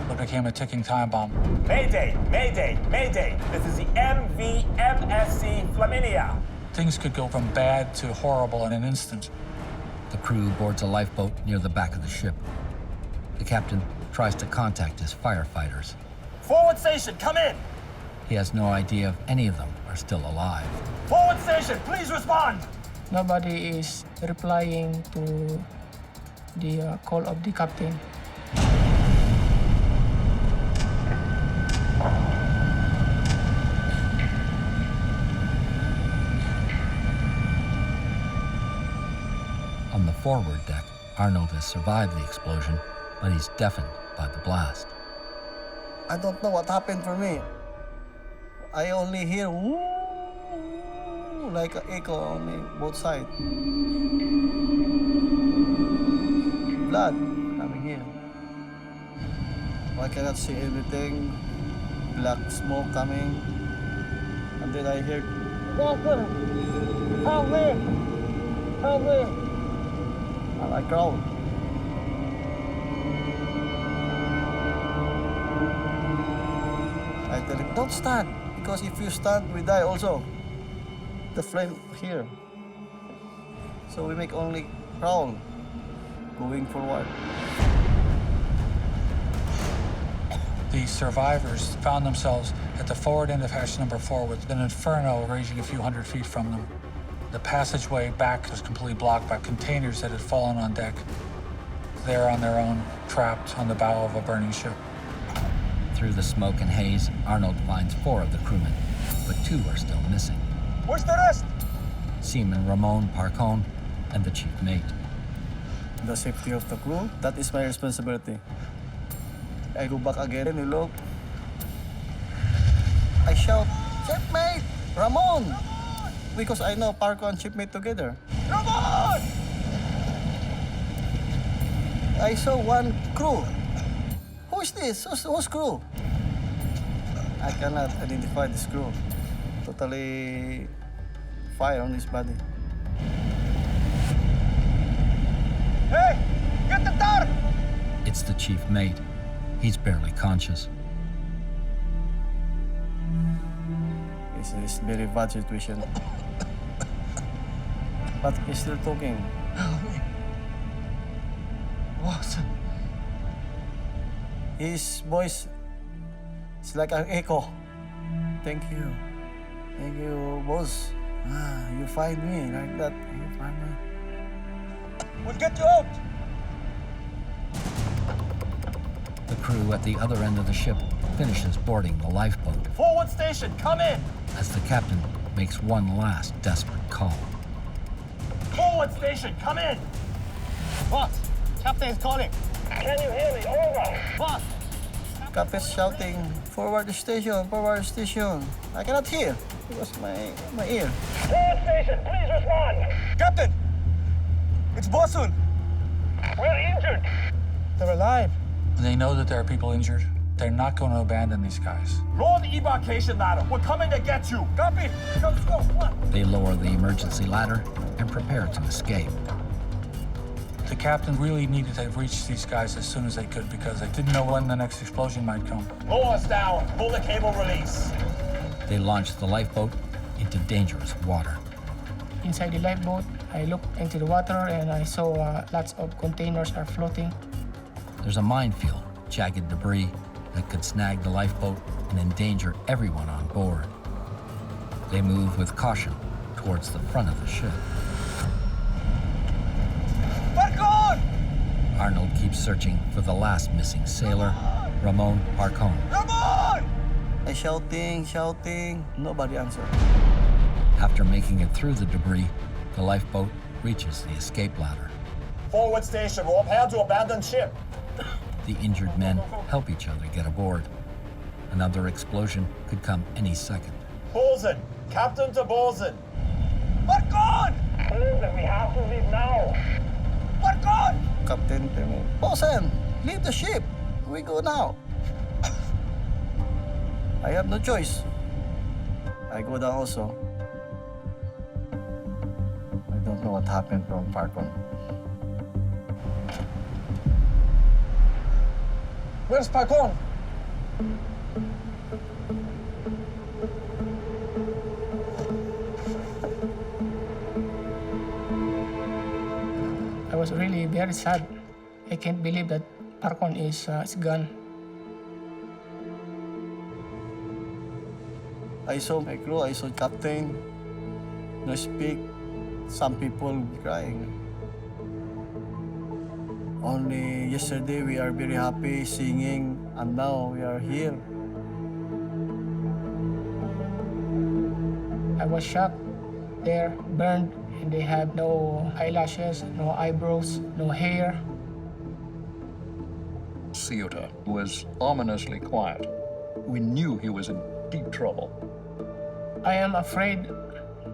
It became a ticking time bomb. Mayday, mayday, mayday. This is the MVMSC Flaminia. Things could go from bad to horrible in an instant. The crew boards a lifeboat near the back of the ship. The captain tries to contact his firefighters. Forward station, come in. He has no idea if any of them are still alive. Forward station, please respond. Nobody is replying to the call of the captain. On the forward deck, Arnold has survived the explosion, but he's deafened by the blast. I don't know what happened for me. I only hear woo, like an echo on both sides. Blood coming here. I cannot see everything. Black smoke coming. And then I hear, "Walker, help me! Help me!" And I crawled. I tell him, "Don't stand, because if you stand, we die also." The flame here. So we make only crawl, going forward. The survivors found themselves at the forward end of hatch number 4 with an inferno raging a few hundred feet from them. The passageway back was completely blocked by containers that had fallen on deck. They're on their own, trapped on the bow of a burning ship. Through the smoke and haze, Arnold finds 4 of the crewmen, but 2 are still missing. Where's the rest? Seaman Ramon Parcon and the chief mate. The safety of the crew, that is my responsibility. I go back again and look. I shout, "Shipmate! Ramon!" Because I know Parco and shipmate together. Ramon! I saw one crew. Who is this? Who's crew? I cannot identify this crew. Totally fire on his body. Hey! Get the tar! It's the chief mate. He's barely conscious. It's very bad situation. But he's still talking. What? His voice is like an echo. Thank you. Thank you, boss. You find me like that. You find me. We'll get you out! The crew at the other end of the ship finishes boarding the lifeboat Forward station, come in! as the captain makes one last desperate call. Forward station, come in! Boss, Captain is calling. Can you hear me? Over! Boss! Captain shouting, forward station, forward station. I cannot hear because my ear. Forward station, please respond! Captain! It's Bosun! We're injured! They're alive. They know that there are people injured. They're not going to abandon these guys. Lower the embarkation ladder. We're coming to get you. Copy. Let's go. They lower the emergency ladder and prepare to escape. The captain really needed to reach these guys as soon as they could because they didn't know when the next explosion might come. Lower us down. Pull the cable release. They launch the lifeboat into dangerous water. Inside the lifeboat, I looked into the water and I saw lots of containers are floating. There's a minefield, jagged debris that could snag the lifeboat and endanger everyone on board. They move with caution towards the front of the ship. Parkon! Arnold keeps searching for the last missing sailor, Ramon Parcon. Ramon! I shouting. Nobody answered. After making it through the debris, the lifeboat reaches the escape ladder. Forward station, we're prepared to abandon ship. The injured men help each other get aboard. Another explosion could come any second. Bolzen, Captain to Bolzen. Parkon! Bolzen, we have to leave now. Parkon! Captain tell me, Bosun, leave the ship. We go now. I have no choice. I go down also. I don't know what happened from Parcon. Where's Parkon? I was really very sad. I can't believe that Parcon is gone. I saw my crew, I saw captain, no speak, some people crying. Only yesterday we are very happy singing and now we are here. I was shocked. They're burned and they have no eyelashes, no eyebrows, no hair. Ceuta was ominously quiet. We knew he was in deep trouble. I am afraid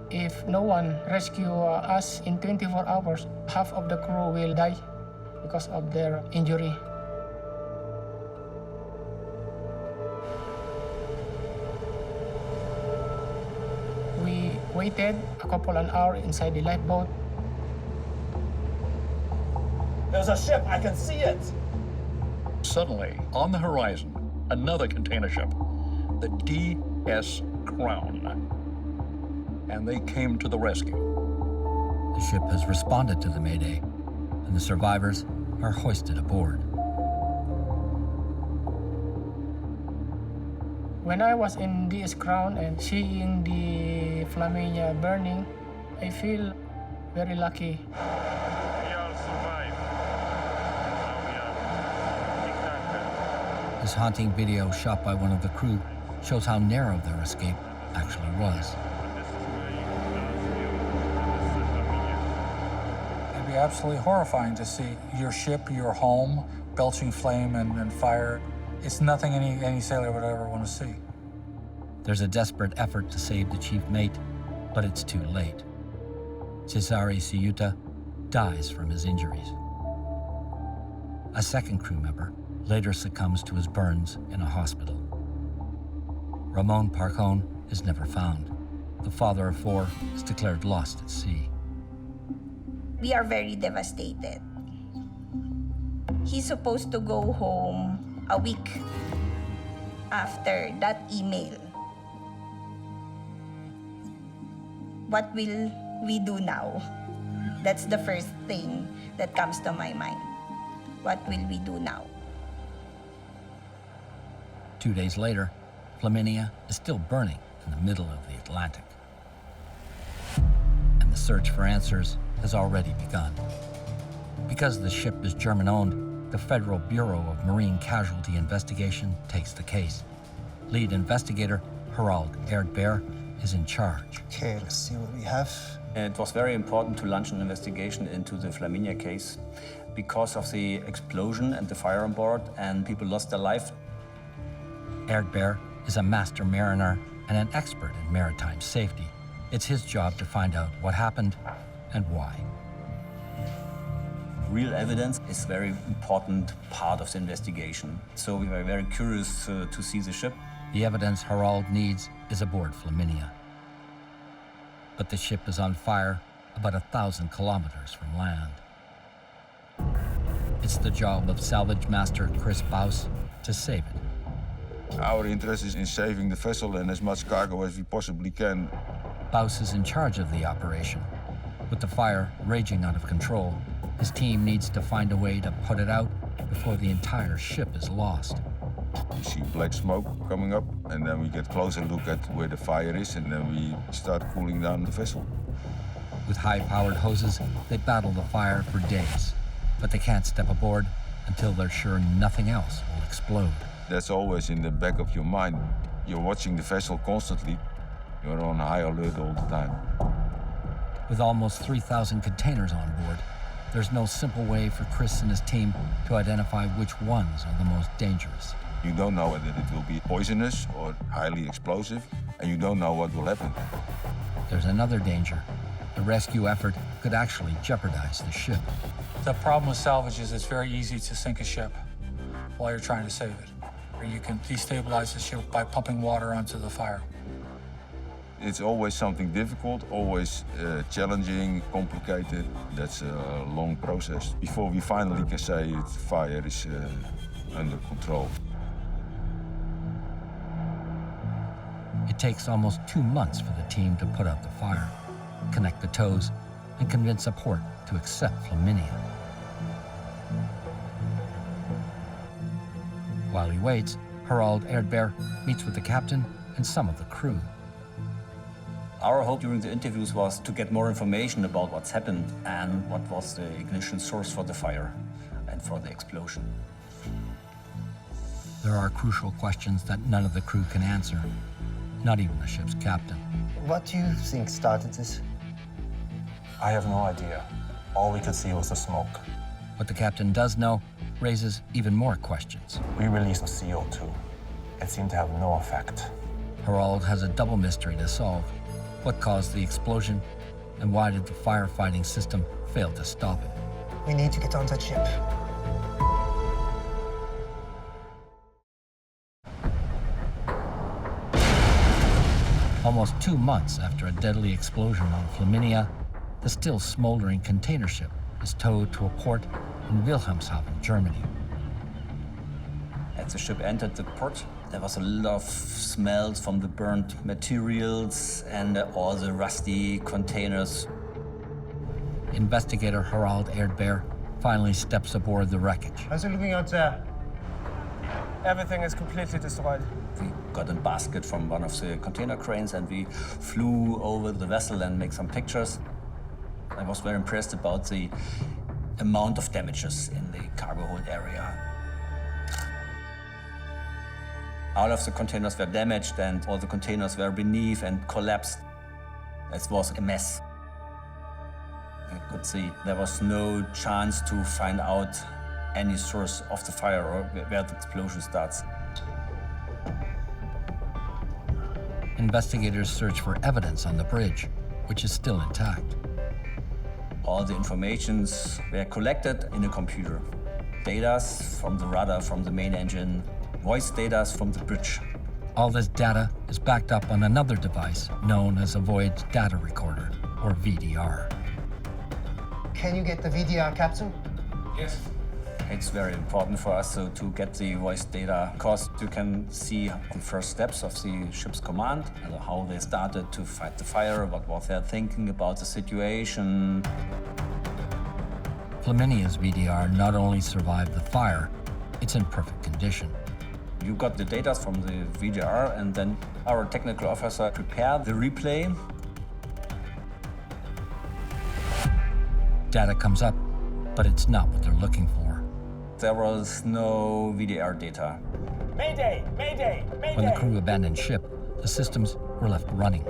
if no one rescue us in 24 hours, half of the crew will die because of their injury. We waited a couple of hours inside the lifeboat. There's a ship, I can see it. Suddenly, on the horizon, another container ship, the DS Crown. And they came to the rescue. The ship has responded to the mayday, and the survivors are hoisted aboard. When I was in DS Crown and seeing the Flaminia burning, I feel very lucky. This haunting video shot by one of the crew shows how narrow their escape actually was. It'd be absolutely horrifying to see your ship, your home, belching flame and fire. It's nothing any sailor would ever want to see. There's a desperate effort to save the chief mate, but it's too late. Cesare Ceuta dies from his injuries. A second crew member later succumbs to his burns in a hospital. Ramon Parcon is never found. The father of four is declared lost at sea. We are very devastated. He's supposed to go home a week after that email. What will we do now? That's the first thing that comes to my mind. What will we do now? 2 days later, Flaminia is still burning in the middle of the Atlantic. And the search for answers has already begun. Because the ship is German-owned, the Federal Bureau of Marine Casualty Investigation takes the case. Lead investigator Harald Erdbeer is in charge. Okay, let's see what we have. It was very important to launch an investigation into the Flaminia case because of the explosion and the fire on board, and people lost their life. Erdbeer is a master mariner and an expert in maritime safety. It's his job to find out what happened and why. Real evidence is a very important part of the investigation. So we were very curious to see the ship. The evidence Harald needs is aboard Flaminia. But the ship is on fire about 1,000 kilometers from land. It's the job of salvage master Chris Baus to save it. Our interest is in saving the vessel and as much cargo as we possibly can. Baus is in charge of the operation. With the fire raging out of control, his team needs to find a way to put it out before the entire ship is lost. We see black smoke coming up, and then we get closer look at where the fire is, and then we start cooling down the vessel. With high-powered hoses, they battle the fire for days, but they can't step aboard until they're sure nothing else will explode. That's always in the back of your mind. You're watching the vessel constantly. You're on high alert all the time. With almost 3,000 containers on board, there's no simple way for Chris and his team to identify which ones are the most dangerous. You don't know whether it will be poisonous or highly explosive, and you don't know what will happen. There's another danger. The rescue effort could actually jeopardize the ship. The problem with salvage is it's very easy to sink a ship while you're trying to save it. Or you can destabilize the ship by pumping water onto the fire. It's always something difficult, always challenging, complicated. That's a long process before we finally can say the fire is under control. It takes almost 2 months for the team to put out the fire, connect the tows, and convince a port to accept Flaminia. While he waits, Harald Erdbeer meets with the captain and some of the crew. Our hope during the interviews was to get more information about what's happened and what was the ignition source for the fire and for the explosion. There are crucial questions that none of the crew can answer, not even the ship's captain. What do you think started this? I have no idea. All we could see was the smoke. What the captain does know raises even more questions. We released CO2. It seemed to have no effect. Harald has a double mystery to solve. What caused the explosion, and why did the firefighting system fail to stop it? We need to get on that ship. Almost 2 months after a deadly explosion on Flaminia, the still smoldering container ship is towed to a port in Wilhelmshaven, Germany. As the ship entered the port, there was a lot of smells from the burnt materials and all the rusty containers. Investigator Harald Erdbeer finally steps aboard the wreckage. How's it looking out there? Everything is completely destroyed. We got a basket from one of the container cranes and we flew over the vessel and made some pictures. I was very impressed about the amount of damages in the cargo hold area. All of the containers were damaged and all the containers were beneath and collapsed. It was a mess. I could see there was no chance to find out any source of the fire or where the explosion starts. Investigators search for evidence on the bridge, which is still intact. All the informations were collected in a computer. Data from the rudder, from the main engine, voice data from the bridge. All this data is backed up on another device known as a voyage data recorder, or VDR. Can you get the VDR, Captain? Yes. It's very important for us to get the voice data, because you can see the first steps of the ship's command, and how they started to fight the fire, what was their thinking about the situation. Flaminia's VDR not only survived the fire, it's in perfect condition. You got the data from the VDR, and then our technical officer prepared the replay. Data comes up, but it's not what they're looking for. There was no VDR data. Mayday! Mayday! Mayday! When the crew abandoned ship, the systems were left running.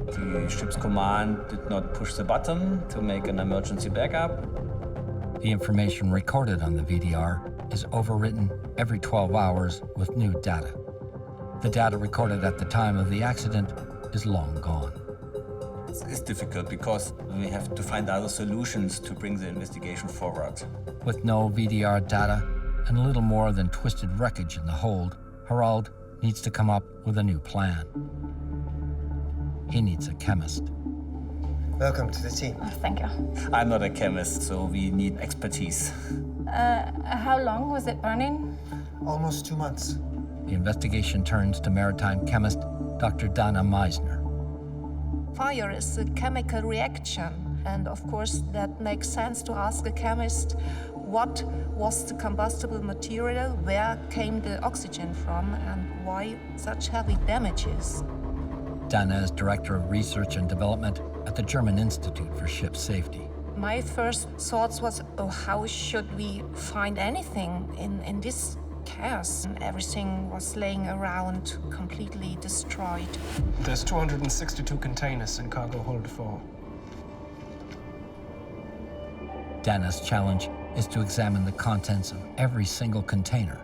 The ship's command did not push the button to make an emergency backup. The information recorded on the VDR is overwritten every 12 hours with new data. The data recorded at the time of the accident is long gone. It's difficult because we have to find other solutions to bring the investigation forward. With no VDR data and little more than twisted wreckage in the hold, Harald needs to come up with a new plan. He needs a chemist. Welcome to the team. Oh, thank you. I'm not a chemist, so we need expertise. How long was it burning? Almost 2 months. The investigation turns to maritime chemist Dr. Dana Meisner. Fire is a chemical reaction, and of course that makes sense to ask a chemist what was the combustible material, where came the oxygen from, and why such heavy damages. Dana is Director of Research and Development at the German Institute for Ship Safety. My first thoughts was, oh, how should we find anything in this chaos? And everything was laying around, completely destroyed. There's 262 containers in cargo hold 4. Dana's challenge is to examine the contents of every single container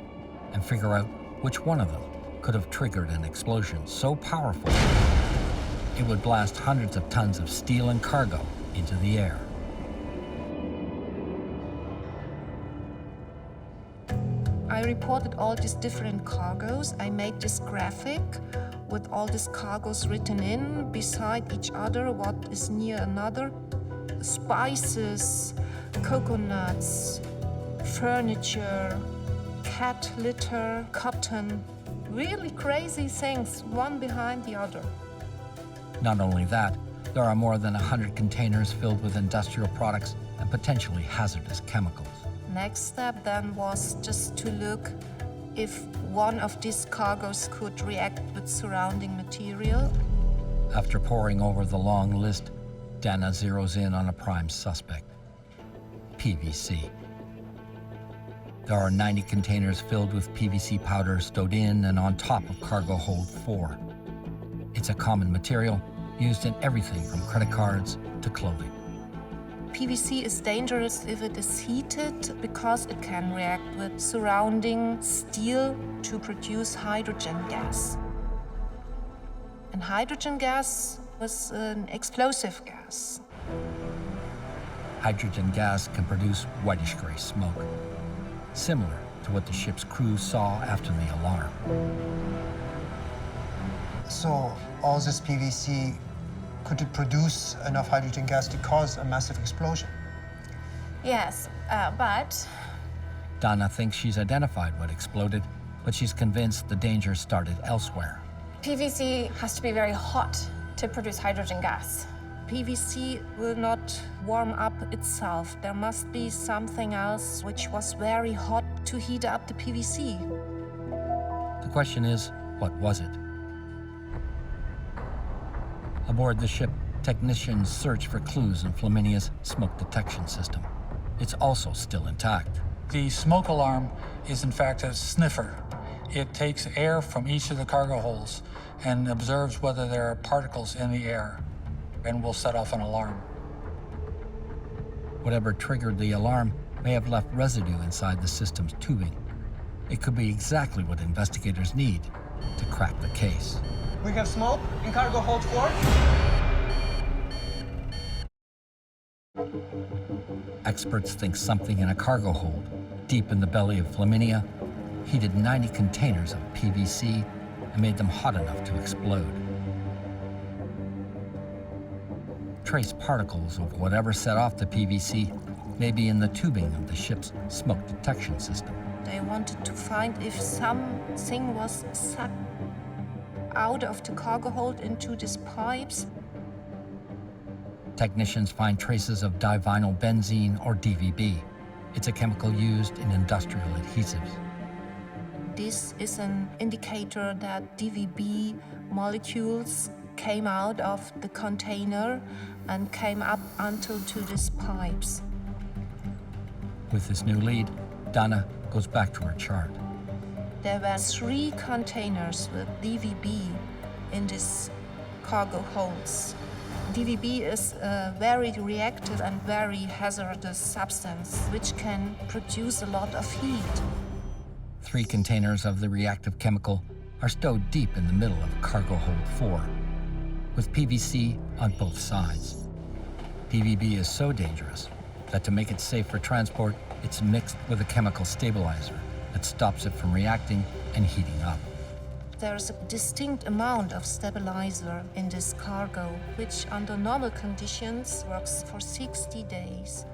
and figure out which one of them could have triggered an explosion so powerful it would blast hundreds of tons of steel and cargo into the air. I reported all these different cargoes. I made this graphic with all these cargoes written in beside each other, what is near another. Spices, coconuts, furniture, cat litter, cotton. Really crazy things, one behind the other. Not only that, there are more than 100 containers filled with industrial products and potentially hazardous chemicals. Next step then was just to look if one of these cargoes could react with surrounding material. After poring over the long list, Dana zeroes in on a prime suspect, PVC. There are 90 containers filled with PVC powder stowed in and on top of cargo hold 4. It's a common material used in everything from credit cards to clothing. PVC is dangerous if it is heated because it can react with surrounding steel to produce hydrogen gas. And hydrogen gas was an explosive gas. Hydrogen gas can produce whitish-gray smoke, similar to what the ship's crew saw after the alarm. So, all this PVC, could it produce enough hydrogen gas to cause a massive explosion? Yes, but Dana thinks she's identified what exploded, but she's convinced the danger started elsewhere. PVC has to be very hot to produce hydrogen gas. PVC will not warm up itself. There must be something else which was very hot to heat up the PVC. The question is, what was it? Aboard the ship, technicians search for clues in Flaminia's smoke detection system. It's also still intact. The smoke alarm is in fact a sniffer. It takes air from each of the cargo holds and observes whether there are particles in the air and will set off an alarm. Whatever triggered the alarm may have left residue inside the system's tubing. It could be exactly what investigators need to crack the case. We have smoke in cargo hold 4. Experts think something in a cargo hold, deep in the belly of Flaminia, heated 90 containers of PVC and made them hot enough to explode. Trace particles of whatever set off the PVC maybe in the tubing of the ship's smoke detection system. They wanted to find if something was sucked out of the cargo hold into these pipes. Technicians find traces of divinyl benzene, or DVB. It's a chemical used in industrial adhesives. This is an indicator that DVB molecules came out of the container and came up onto these pipes. With this new lead, Dana goes back to her chart. There were 3 containers with DVB in these cargo holds. DVB is a very reactive and very hazardous substance which can produce a lot of heat. 3 containers of the reactive chemical are stowed deep in the middle of cargo hold 4, with PVC on both sides. DVB is so dangerous that to make it safe for transport, it's mixed with a chemical stabilizer that stops it from reacting and heating up. There's a distinct amount of stabilizer in this cargo, which under normal conditions works for 60 days.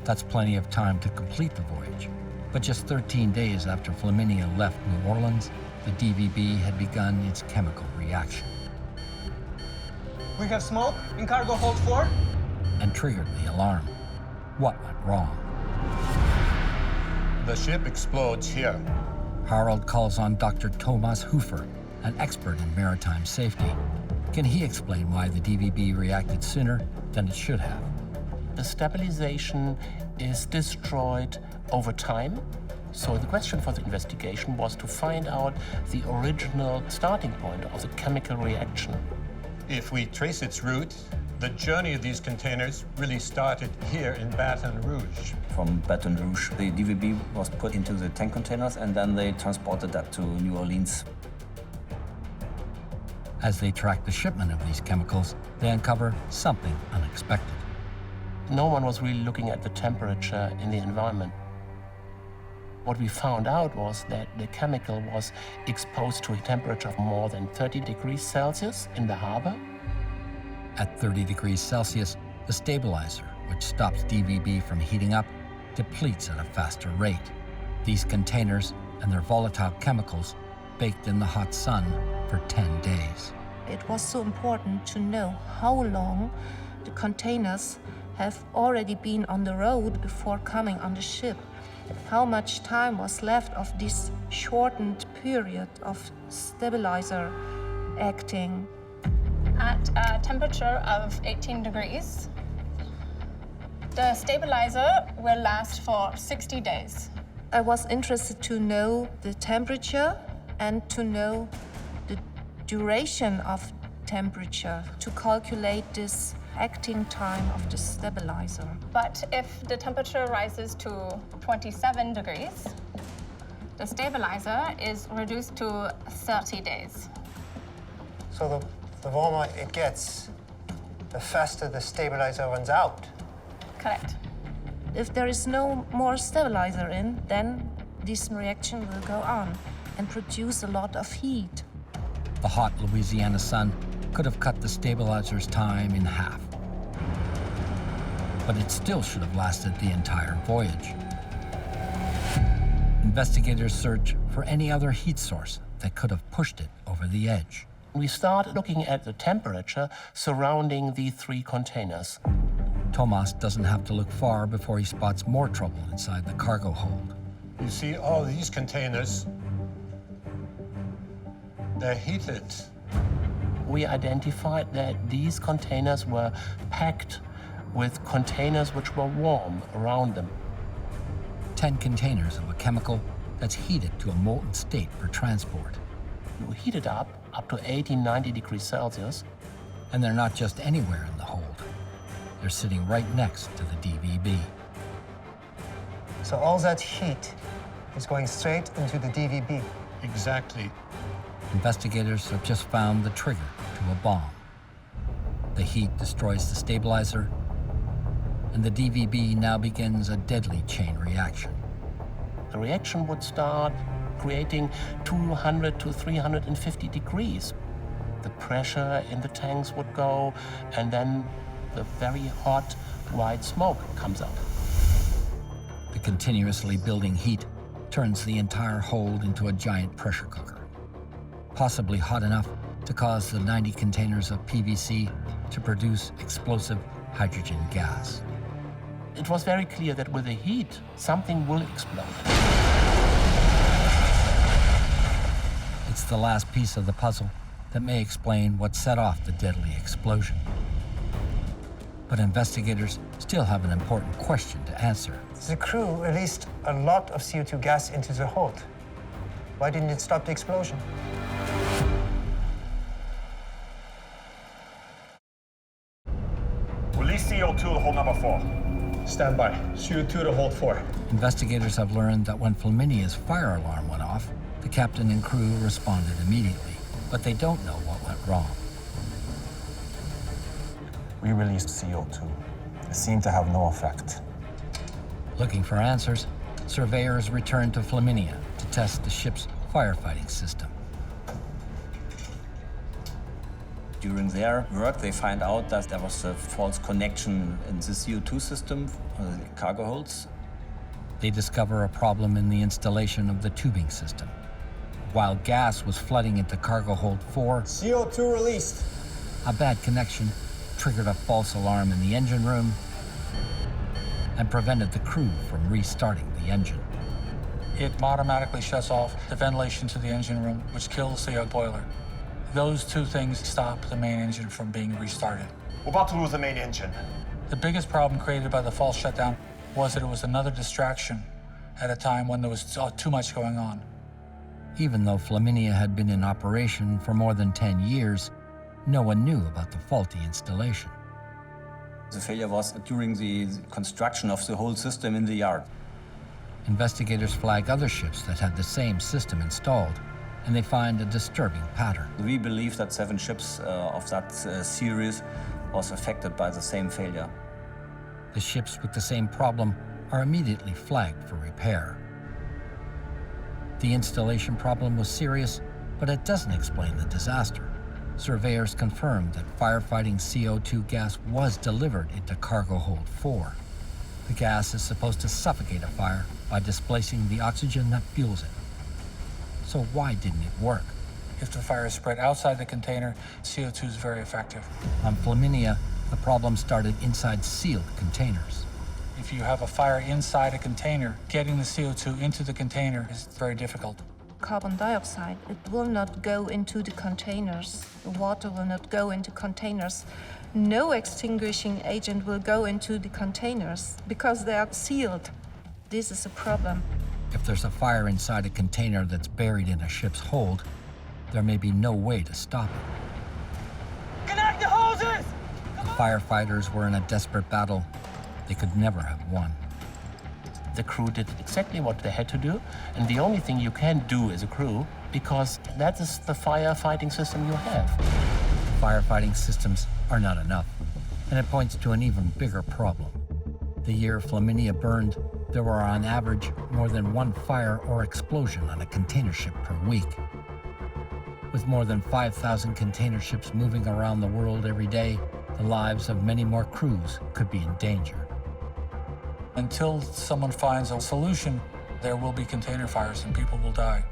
That's plenty of time to complete the voyage. But just 13 days after Flaminia left New Orleans, the DVB had begun its chemical reaction We have smoke in cargo hold 4. and triggered the alarm. What went wrong? The ship explodes here. Harold calls on Dr. Thomas Hofer, an expert in maritime safety. Can he explain why the DVB reacted sooner than it should have? The stabilization is destroyed over time. So the question for the investigation was to find out the original starting point of the chemical reaction. If we trace its route, the journey of these containers really started here in Baton Rouge. From Baton Rouge, the DVB was put into the tank containers and then they transported that to New Orleans. As they track the shipment of these chemicals, they uncover something unexpected. No one was really looking at the temperature in the environment. What we found out was that the chemical was exposed to a temperature of more than 30 degrees Celsius in the harbor. At 30 degrees Celsius, the stabilizer, which stops DVB from heating up, depletes at a faster rate. These containers and their volatile chemicals baked in the hot sun for 10 days. It was so important to know how long the containers have already been on the road before coming on the ship. How much time was left of this shortened period of stabilizer acting. At a temperature of 18 degrees, the stabilizer will last for 60 days. I was interested to know the temperature and to know the duration of temperature to calculate this acting time of the stabilizer. But if the temperature rises to 27 degrees, the stabilizer is reduced to 30 days. So the warmer it gets, the faster the stabilizer runs out. Correct. If there is no more stabilizer in, then this reaction will go on and produce a lot of heat. The hot Louisiana sun could have cut the stabilizer's time in half. But it still should have lasted the entire voyage. Investigators search for any other heat source that could have pushed it over the edge. We started looking at the temperature surrounding the 3 containers. Tomas doesn't have to look far before he spots more trouble inside the cargo hold. You see all these containers, they're heated. We identified that these containers were packed with containers which were warm around them. 10 containers of a chemical that's heated to a molten state for transport. You heat it up to 80, 90 degrees Celsius. And they're not just anywhere in the hold. They're sitting right next to the DVB. So all that heat is going straight into the DVB. Exactly. Investigators have just found the trigger to a bomb. The heat destroys the stabilizer, and the DVB now begins a deadly chain reaction. The reaction would start creating 200 to 350 degrees. The pressure in the tanks would go, and then the very hot white smoke comes out. The continuously building heat turns the entire hold into a giant pressure cooker, possibly hot enough to cause the 90 containers of PVC to produce explosive hydrogen gas. It was very clear that with the heat, something will explode. It's the last piece of the puzzle that may explain what set off the deadly explosion. But investigators still have an important question to answer. The crew released a lot of CO2 gas into the hold. Why didn't it stop the explosion? Release CO2 to hold number 4. Stand by. CO2 to hold 4. Investigators have learned that when Flaminia's fire alarm went off, the captain and crew responded immediately, but they don't know what went wrong. We released CO2. It seemed to have no effect. Looking for answers, surveyors returned to Flaminia to test the ship's firefighting system. During their work, they find out that there was a false connection in the CO2 system, the cargo holds. They discover a problem in the installation of the tubing system. While gas was flooding into cargo hold 4, CO2 released. a bad connection triggered a false alarm in the engine room and prevented the crew from restarting the engine. It automatically shuts off the ventilation to the engine room, which kills the boiler. Those two things stop the main engine from being restarted. We're about to lose the main engine. The biggest problem created by the false shutdown was that it was another distraction at a time when there was too much going on. Even though Flaminia had been in operation for more than 10 years, no one knew about the faulty installation. The failure was during the construction of the whole system in the yard. Investigators flag other ships that had the same system installed, and they find a disturbing pattern. We believe that 7 ships of that series was affected by the same failure. The ships with the same problem are immediately flagged for repair. The installation problem was serious, but it doesn't explain the disaster. Surveyors confirmed that firefighting CO2 gas was delivered into cargo hold 4. The gas is supposed to suffocate a fire by displacing the oxygen that fuels it. So why didn't it work? If the fire is spread outside the container, CO2 is very effective. On Flaminia, the problem started inside sealed containers. If you have a fire inside a container, getting the CO2 into the container is very difficult. Carbon dioxide, it will not go into the containers. The water will not go into containers. No extinguishing agent will go into the containers because they are sealed. This is a problem. If there's a fire inside a container that's buried in a ship's hold, there may be no way to stop it. Connect the hoses! The firefighters were in a desperate battle they could never have won. The crew did exactly what they had to do, and the only thing you can do as a crew, because that is the firefighting system you have. Firefighting systems are not enough, and it points to an even bigger problem. The year Flaminia burned, there were on average more than 1 fire or explosion on a container ship per week. With more than 5,000 container ships moving around the world every day, the lives of many more crews could be in danger. Until someone finds a solution, there will be container fires and people will die.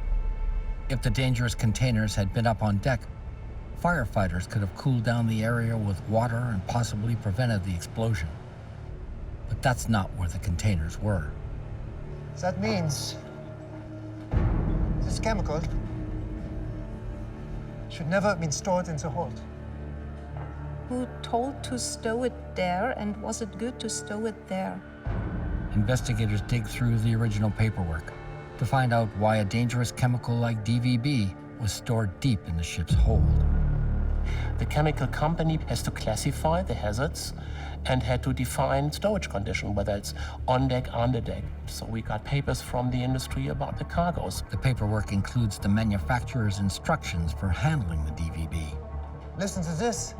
If the dangerous containers had been up on deck, firefighters could have cooled down the area with water and possibly prevented the explosion. But that's not where the containers were. That means this chemical should never have been stored in the hold. Who told to stow it there, and was it good to stow it there? Investigators dig through the original paperwork to find out why a dangerous chemical like DVB was stored deep in the ship's hold. The chemical company has to classify the hazards and had to define storage condition, whether it's on deck, under deck. So we got papers from the industry about the cargoes. The paperwork includes the manufacturer's instructions for handling the DVB. Listen to this.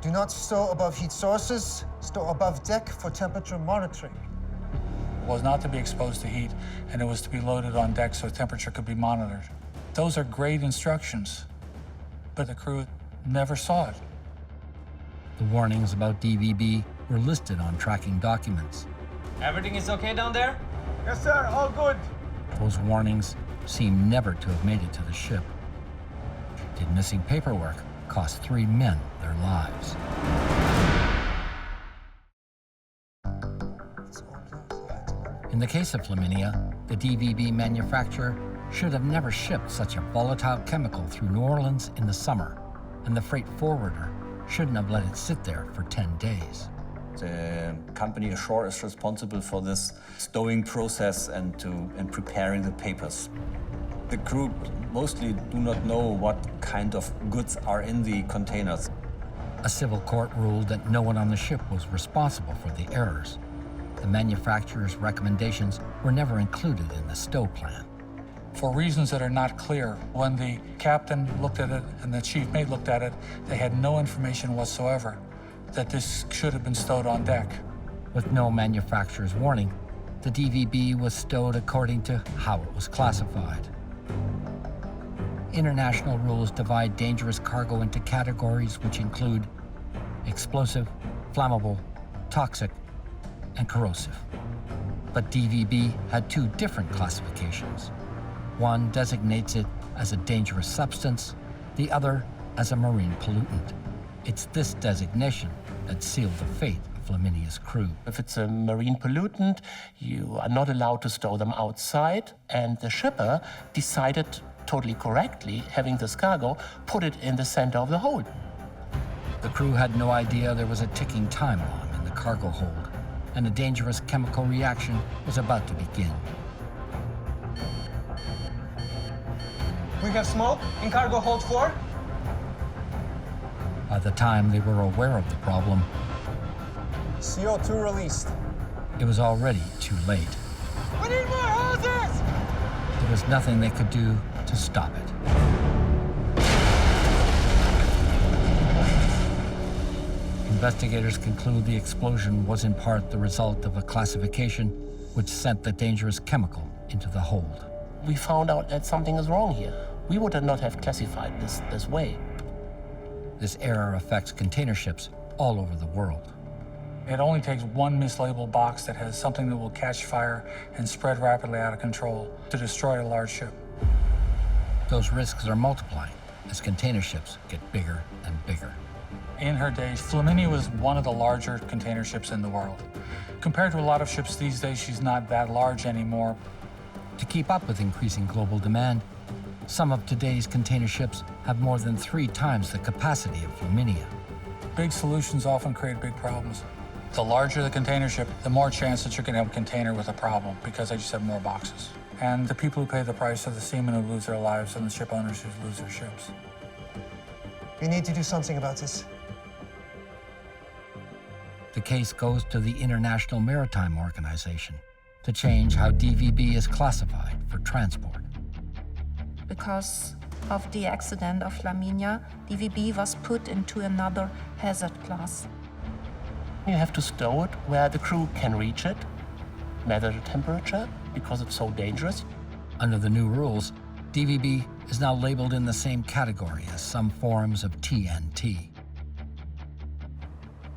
Do not store above heat sources. Store above deck for temperature monitoring. It was not to be exposed to heat, and it was to be loaded on deck so temperature could be monitored. Those are great instructions, but the crew never saw it. The warnings about DVB were listed on tracking documents. Everything is okay down there? Yes, sir. All good. Those warnings seem never to have made it to the ship. Did missing paperwork cost 3 men their lives? In the case of Flaminia, the DVB manufacturer should have never shipped such a volatile chemical through New Orleans in the summer, and the freight forwarder shouldn't have let it sit there for 10 days. The company ashore is responsible for this stowing process and preparing the papers. The crew mostly do not know what kind of goods are in the containers. A civil court ruled that no one on the ship was responsible for the errors. The manufacturer's recommendations were never included in the stow plan. For reasons that are not clear, when the captain looked at it and the chief mate looked at it, they had no information whatsoever that this should have been stowed on deck. With no manufacturer's warning, the DVB was stowed according to how it was classified. International rules divide dangerous cargo into categories which include explosive, flammable, toxic, and corrosive. But DVB had 2 different classifications. One designates it as a dangerous substance, the other as a marine pollutant. It's this designation that sealed the fate of Flaminia's crew. If it's a marine pollutant, you are not allowed to stow them outside, and the shipper decided totally correctly, having this cargo, put it in the center of the hold. The crew had no idea there was a ticking time bomb in the cargo hold, and a dangerous chemical reaction was about to begin. We have smoke in cargo hold 4. By the time they were aware of the problem, CO2 released. it was already too late. We need more hoses! There was nothing they could do to stop it. Investigators conclude the explosion was in part the result of a classification which sent the dangerous chemical into the hold. We found out that something is wrong here. We would not have classified this way. This error affects container ships all over the world. It only takes one mislabeled box that has something that will catch fire and spread rapidly out of control to destroy a large ship. Those risks are multiplying as container ships get bigger and bigger. In her days, Flaminia was one of the larger container ships in the world. Compared to a lot of ships these days, she's not that large anymore. To keep up with increasing global demand, some of today's container ships have more than 3 times the capacity of Flaminia. Big solutions often create big problems. The larger the container ship, the more chance that you're going to have a container with a problem because they just have more boxes. And the people who pay the price are the seamen who lose their lives and the ship owners who lose their ships. We need to do something about this. The case goes to the International Maritime Organization to change how DVB is classified for transport. Because of the accident of Flaminia, DVB was put into another hazard class. You have to stow it where the crew can reach it, measure the temperature, because it's so dangerous. Under the new rules, DVB is now labeled in the same category as some forms of TNT.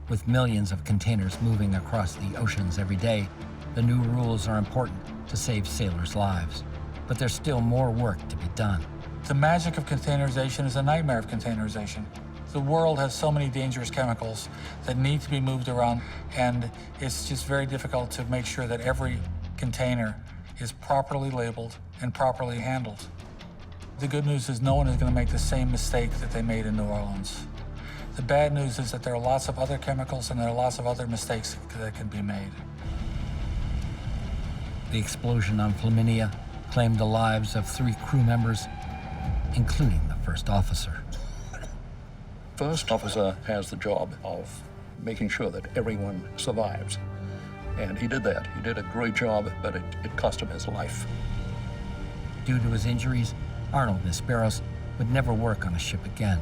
With millions of containers moving across the oceans every day, the new rules are important to save sailors' lives. But there's still more work to be done. The magic of containerization is a nightmare of containerization. The world has so many dangerous chemicals that need to be moved around, and it's just very difficult to make sure that every container is properly labeled and properly handled. The good news is no one is going to make the same mistake that they made in New Orleans. The bad news is that there are lots of other chemicals and there are lots of other mistakes that can be made. The explosion on Flaminia claimed the lives of 3 crew members, including the first officer. First officer has the job of making sure that everyone survives. And he did that. He did a great job, but it cost him his life. Due to his injuries, Arnold Nisperos would never work on a ship again.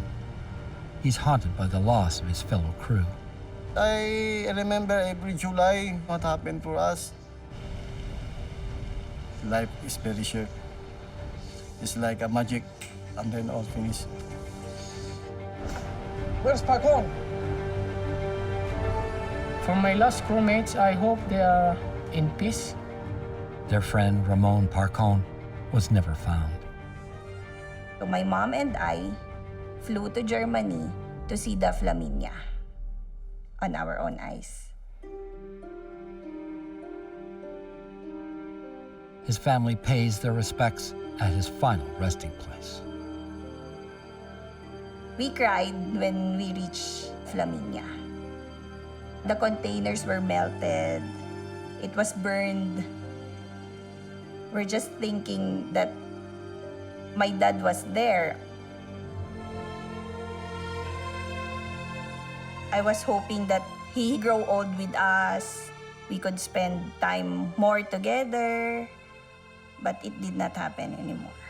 He's haunted by the loss of his fellow crew. I remember every July what happened to us. Life is very short. It's like a magic, and then all finished. Where's Pacon? For my last crewmates, I hope they are in peace. Their friend Ramon Parcon was never found. So my mom and I flew to Germany to see the Flaminia on our own eyes. His family pays their respects at his final resting place. We cried when we reached Flaminia. The containers were melted. It was burned. We're just thinking that my dad was there. I was hoping that he grow old with us. We could spend time more together. But it did not happen anymore.